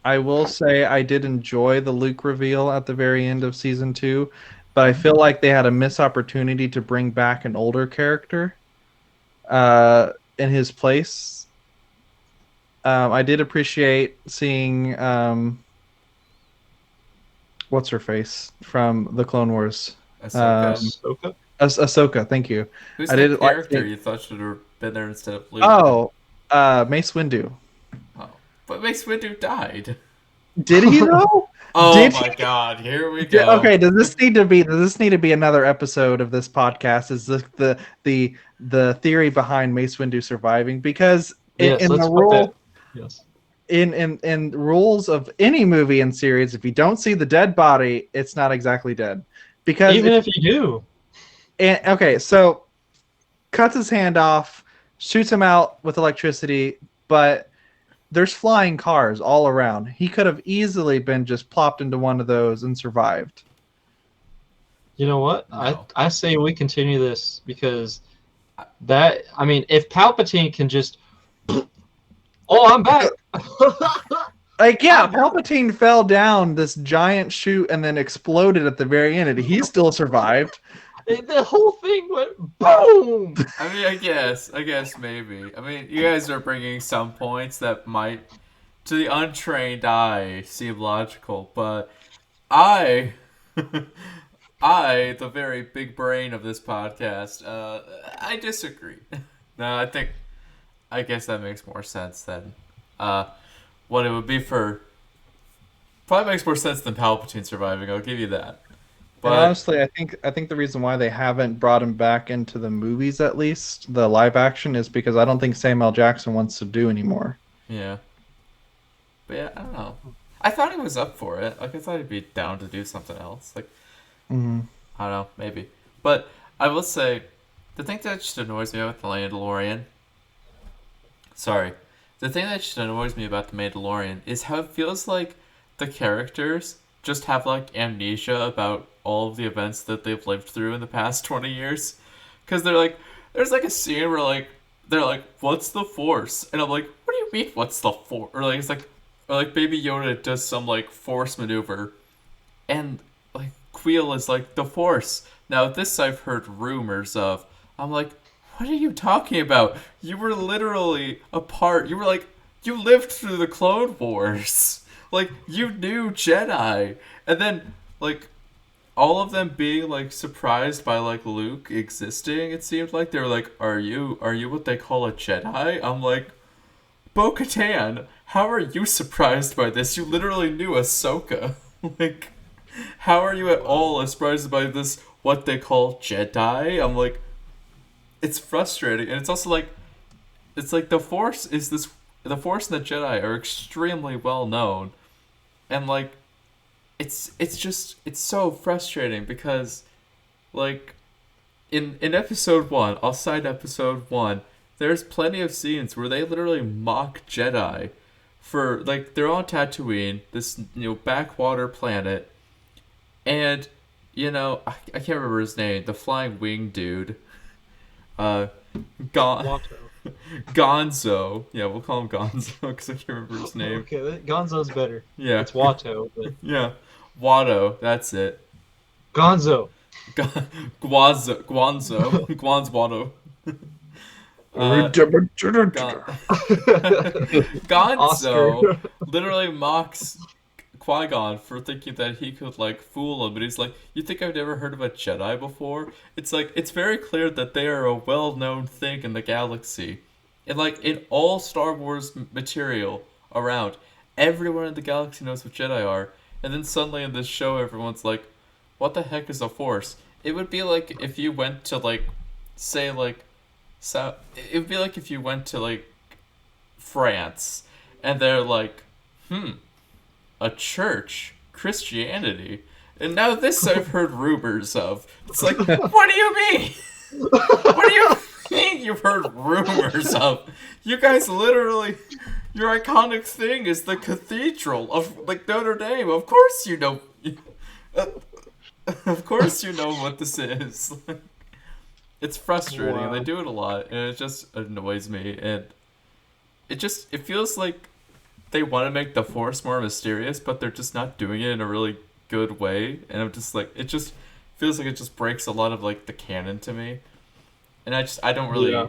I will say I did enjoy the Luke reveal at the very end of season 2, but I feel like they had a missed opportunity to bring back an older character in his place. I did appreciate seeing what's her face from the Clone Wars. Ahsoka. Ahsoka. Ahsoka, thank you. Who's I that did like character seeing, you thought should have been there instead of Luke? oh, Mace Windu. Oh. But Mace Windu died. Did he though? Oh Did my he? god, here we go. Okay, does this need to be another episode of this podcast? Is this the theory behind Mace Windu surviving? Because Yes, in the let's put that. rule Yes. in rules of any movie and series, if you don't see the dead body, it's not exactly dead. Because Even if if you do, okay, so cuts his hand off, shoots him out with electricity, but there's flying cars all around. He could have easily been just plopped into one of those and survived. you know what? No. I say we continue this because that I mean, if Palpatine can just, oh, I'm back. Like, yeah, Palpatine fell down this giant chute and then exploded at the very end, and he still survived. The whole thing went boom. I mean, I guess maybe. I mean, you guys are bringing some points that might, to the untrained eye, seem logical, but I, the very big brain of this podcast, I disagree. No, I guess that makes more sense than, what it would be for. Probably makes more sense than Palpatine surviving. I'll give you that. And But honestly, I think the reason why they haven't brought him back into the movies, at least the live action, is because I don't think Samuel Jackson wants to do anymore. yeah, but yeah, I don't know. I thought he was up for it. Like I thought he'd be down to do something else. Like Mm-hmm. I don't know, maybe. But I will say, the thing that just annoys me about the Mandalorian. Sorry, the thing that just annoys me about the Mandalorian is how it feels like the characters just have like amnesia about all of the events that they've lived through in the past 20 years. Because they're like, there's like a scene where like, they're like, what's the Force? And I'm like, what do you mean, what's the Force? Or like, it's like, or like Baby Yoda does some like Force maneuver. And like, Queel is like, the Force. Now, this I've heard rumors of. I'm like, what are you talking about? You were literally a part. You were like, you lived through the Clone Wars. Like, you knew Jedi. And then, like, all of them being, like, surprised by, like, Luke existing, it seemed like. They were like, are you what they call a Jedi? I'm like, Bo-Katan, how are you surprised by this? You literally knew Ahsoka. Like, how are you at all surprised by this, what they call Jedi? I'm like, it's frustrating. And it's also like, it's like the Force and the Jedi are extremely well known. And like, it's so frustrating because like in episode 1, I'll cite episode 1, there's plenty of scenes where they literally mock Jedi for like they're on Tatooine, this backwater planet, and I can't remember his name, the flying wing dude. Uh Gon- Watto. Gonzo. Yeah, we'll call him Gonzo because I can't remember his name. Okay, Gonzo's better. Yeah. It's Watto, but Yeah. Watto, that's it. Gonzo. Guanzo. Watto. Gonzo Oscar. literally mocks Qui-Gon for thinking that he could like fool him, but he's like, "You think I've never heard of a Jedi before?" It's like it's very clear that they are a well-known thing in the galaxy, and like in all Star Wars material around, everyone in the galaxy knows what Jedi are, and then suddenly in this show, everyone's like, "What the heck is a Force?" It would be like if you went to like, say like, so it would be like if you went to like France, and they're like, a church, Christianity. And now this I've heard rumors of. It's like, what do you mean? What do you mean you've heard rumors of? You guys literally, your iconic thing is the cathedral of like Notre Dame. Of course you know. Of course you know what this is. It's frustrating. Wow. They do it a lot, and it just annoys me. And it feels like they want to make the Force more mysterious, but they're just not doing it in a really good way. And I'm just like, it just feels like it just breaks a lot of like the canon to me. And I don't really, Yeah.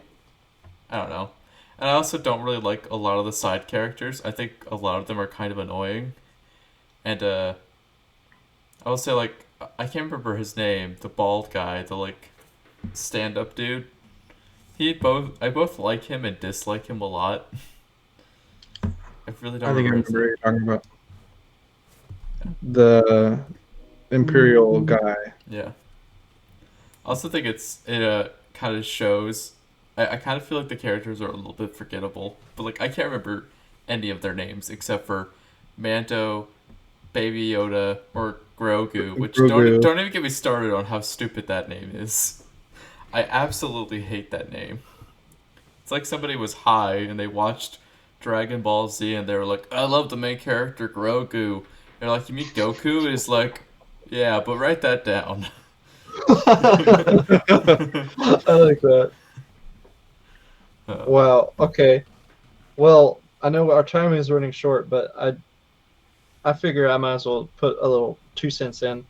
I don't know. And I also don't really like a lot of the side characters. I think a lot of them are kind of annoying. And I will say like, I can't remember his name, the bald guy, the like stand-up dude. I both like him and dislike him a lot. I really don't I think I remember his remember what you're talking about. The Imperial guy. Yeah. I also think it kind of shows. I kind of feel like the characters are a little bit forgettable, but like I can't remember any of their names except for Mando, Baby Yoda, or Grogu. Which Grogu. don't even get me started on how stupid that name is. I absolutely hate that name. It's like somebody was high and they watched Dragon Ball Z and they were like, I love the main character Grogu. They're like, you mean Goku? Is like, yeah, but write that down. I like that. Wow. Okay. Well, I know our time is running short, but I figure I might as well put a little 2 cents in.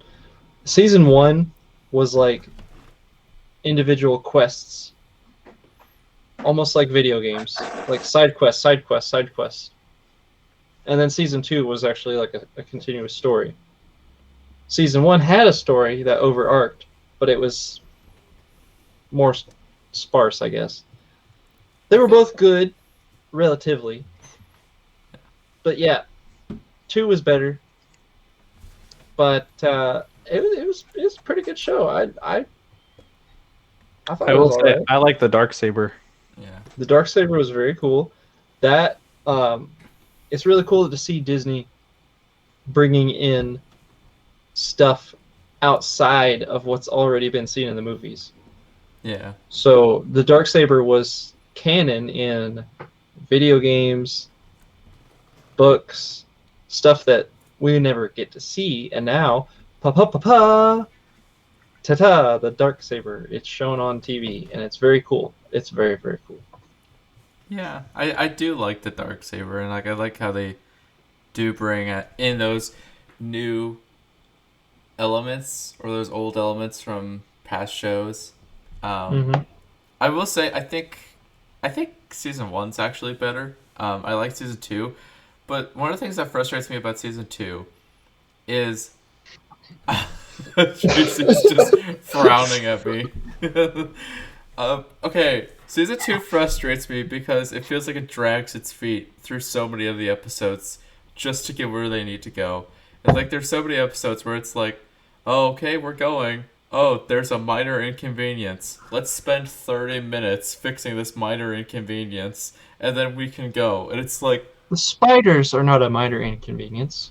Season 1 was like individual quests, almost like video games, like side quest, side quest, side quest. And then season 2 was actually like a continuous story. Season 1 had a story that overarched, but it was more sparse, I guess. They were both good, relatively. But yeah, 2 was better. But it was a pretty good show. I thought I it will was say alright. I like the dark saber. Yeah. The Darksaber was very cool. That it's really cool to see Disney bringing in stuff outside of what's already been seen in the movies. Yeah. So the Darksaber was canon in video games, books, stuff that we never get to see. And now, pa pa pa pa, ta ta, the dark saber. It's shown on TV, and it's very cool. It's very very cool. Yeah, I do like the dark saber, and like I like how they do bring in those new elements or those old elements from past shows. Mm-hmm. I will say I think season one's actually better. I like season two, but one of the things that frustrates me about season two is Jason's just frowning at me. Okay, season two frustrates me because it feels like it drags its feet through so many of the episodes just to get where they need to go. And like, there's so many episodes where it's like, oh, okay, we're going. Oh, there's a minor inconvenience. Let's spend 30 minutes fixing this minor inconvenience, and then we can go. And it's like, The spiders are not a minor inconvenience.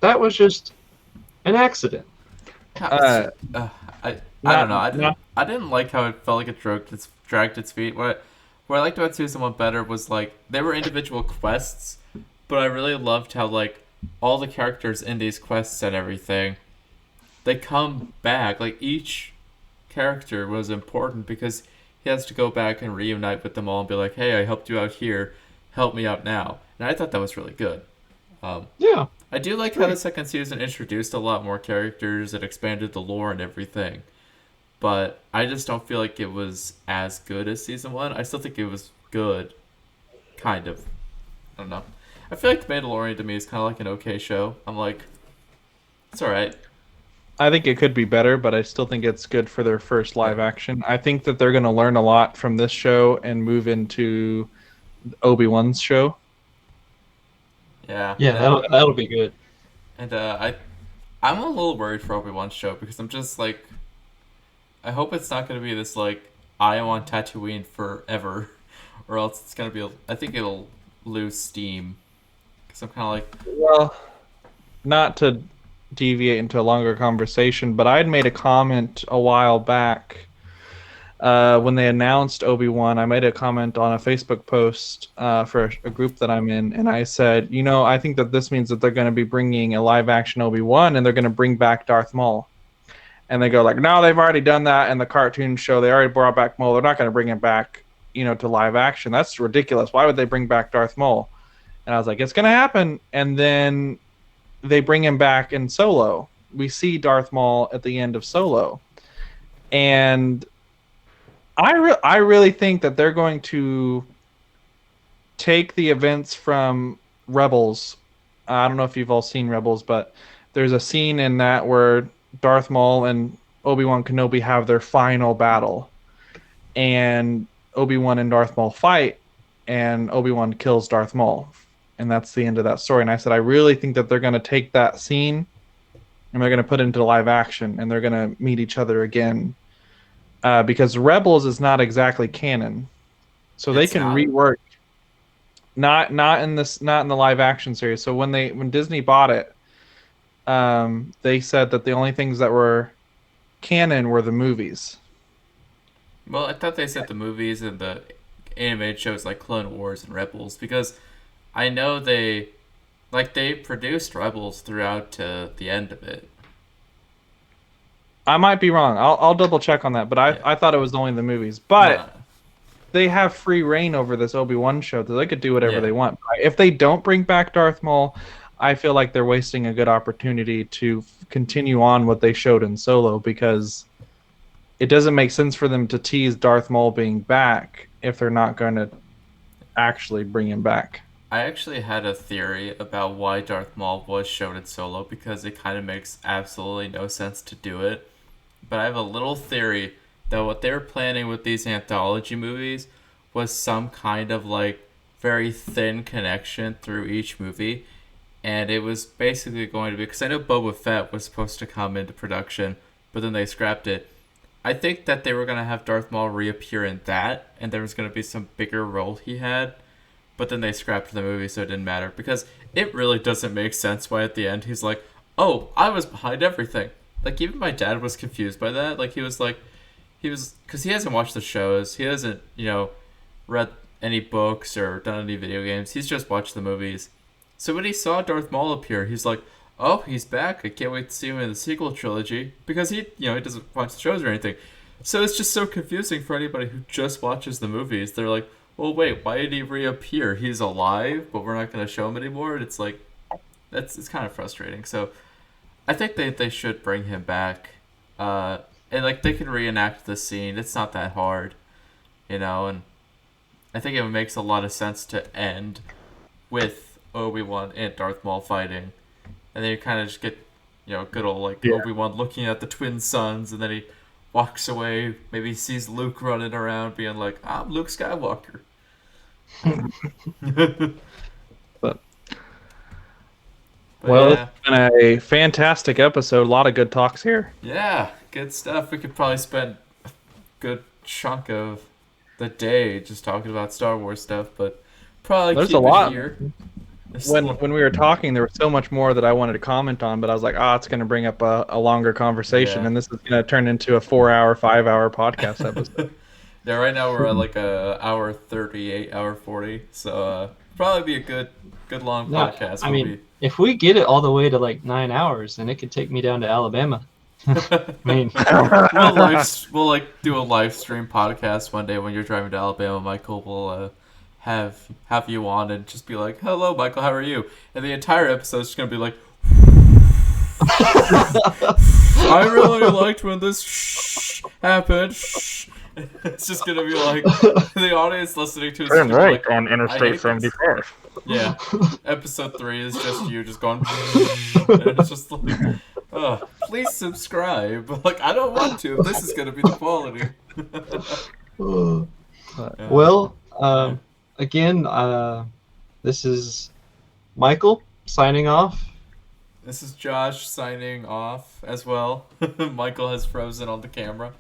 That was just an accident. uh, I don't Not know. I didn't not I didn't like how it felt like it dragged its feet. What I liked about season one better was like they were individual quests, but I really loved how like all the characters in these quests and everything, they come back. Like each character was important because he has to go back and reunite with them all and be like, "Hey, I helped you out here. Help me out now." And I thought that was really good. Um, Yeah. I do like how the second season introduced a lot more characters and expanded the lore and everything, but I just don't feel like it was as good as season one. I still think it was good, kind of. I don't know. I feel like The Mandalorian to me is kind of like an okay show. I'm like, it's all right. I think it could be better, but I still think it's good for their first Yeah, live action. I think that they're going to learn a lot from this show and move into Obi-Wan's show. yeah, Yeah, and that'll be good. I'm a little worried for Obi Wan's show because I'm just like, I hope it's not gonna be this like I am on Tatooine forever, or else it's gonna be. I think it'll lose steam because I'm kind of like, Well, not to deviate into a longer conversation, but I had made a comment a while back when they announced Obi-Wan. I made a comment on a Facebook post for a group that I'm in, and I said, I think that this means that they're going to be bringing a live-action Obi-Wan, and they're going to bring back Darth Maul. And they go like, no, they've already done that in the cartoon show. They already brought back Maul. They're not going to bring him back, to live action. That's ridiculous. Why would they bring back Darth Maul? And I was like, it's going to happen. And then they bring him back in Solo. We see Darth Maul at the end of Solo. And I really think that they're going to take the events from Rebels. I don't know if you've all seen Rebels, but there's a scene in that where Darth Maul and Obi-Wan Kenobi have their final battle. And Obi-Wan and Darth Maul fight, and Obi-Wan kills Darth Maul. And that's the end of that story. And I said, I really think that they're going to take that scene and they're going to put it into live action, and they're going to meet each other again. Because Rebels is not exactly canon. So they it's can not. rework not in the live action series. So when Disney bought it, they said that the only things that were canon were the movies. Well, I thought they said the movies and the animated shows like Clone Wars and Rebels because I know they produced Rebels throughout to the end of it. I might be wrong. I'll double check on that, but Yeah. I thought it was only the movies. But Nah. they have free reign over this Obi-Wan show, so they could do whatever Yeah. they want. If they don't bring back Darth Maul, I feel like they're wasting a good opportunity to continue on what they showed in Solo, because it doesn't make sense for them to tease Darth Maul being back if they're not going to actually bring him back. I actually had a theory about why Darth Maul was shown in Solo because it kind of makes absolutely no sense to do it. But I have a little theory that what they were planning with these anthology movies was some kind of like very thin connection through each movie. And it was basically going to be, because I know Boba Fett was supposed to come into production, but then they scrapped it. I think that they were going to have Darth Maul reappear in that, and there was going to be some bigger role he had. But then they scrapped the movie, so it didn't matter. Because it really doesn't make sense why at the end he's like, oh, I was behind everything. Like, even my dad was confused by that. Like, because he hasn't watched the shows. He hasn't, read any books or done any video games. He's just watched the movies. So when he saw Darth Maul appear, he's like, oh, he's back. I can't wait to see him in the sequel trilogy because he doesn't watch the shows or anything. So it's just so confusing for anybody who just watches the movies. They're like, well, wait, why did he reappear? He's alive, but we're not going to show him anymore. And it's like, it's kind of frustrating. So I think they should bring him back, and like they can reenact the scene. It's not that hard, and I think it makes a lot of sense to end with Obi-Wan and Darth Maul fighting, and then you kind of just get, good old like Yeah. Obi-Wan looking at the twin suns, and then he walks away. Maybe he sees Luke running around, being like, "I'm Luke Skywalker." But But well, yeah, it's been a fantastic episode. A lot of good talks here. yeah, good stuff. We could probably spend a good chunk of the day just talking about Star Wars stuff, but probably There's keep a it lot. here. There's When we were talking, there was so much more that I wanted to comment on, but I was like, it's going to bring up a longer conversation, Yeah. and this is going to turn into a 4-hour, 5-hour podcast episode. Yeah, right now we're at like a hour 38, hour 40, so probably be a good long No, podcast. I We'll mean, if we get it all the way to like 9 hours, then it could take me down to Alabama. I mean, we'll like do a live stream podcast one day when you're driving to Alabama. Michael will have you on and just be like, "Hello, Michael, how are you?" And the entire episode is just gonna be like, "I really liked when this happened." It's just gonna be like the audience listening to it. Turn right like, on I hate Interstate this. 75. Yeah, episode 3 is just you just going, and it's just like, please subscribe. Like, I don't want to. This is gonna be the quality. Yeah. well, again, this is Michael signing off. This is Josh signing off as well. Michael has frozen on the camera.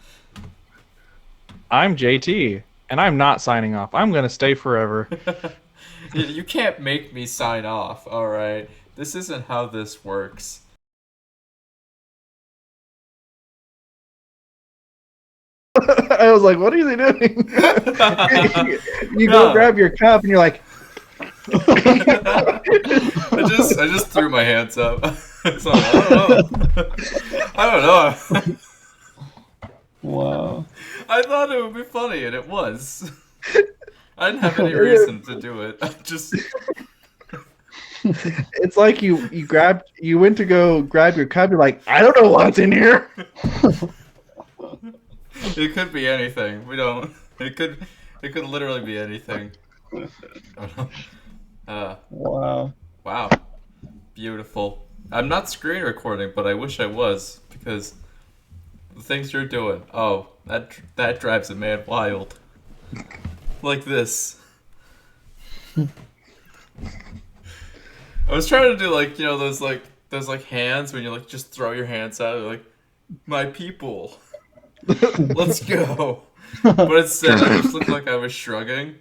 I'm JT, and I'm not signing off. I'm going to stay forever. You can't make me sign off, alright? This isn't how this works. I was like, what is he doing? You go No. grab your cup, and you're like, I just threw my hands up. So, I don't know. I don't know. Wow. I thought it would be funny, and it was. I didn't have any reason to do it. I just it's like you went to go grab your cup. You're like, I don't know what's in here. it could be anything. We don't. It could literally be anything. Wow. Wow, beautiful. I'm not screen recording, but I wish I was because the things you're doing. Oh, that drives a man wild. Like this. I was trying to do like those hands when you like just throw your hands out like my people. Let's go. But instead I just looked like I was shrugging.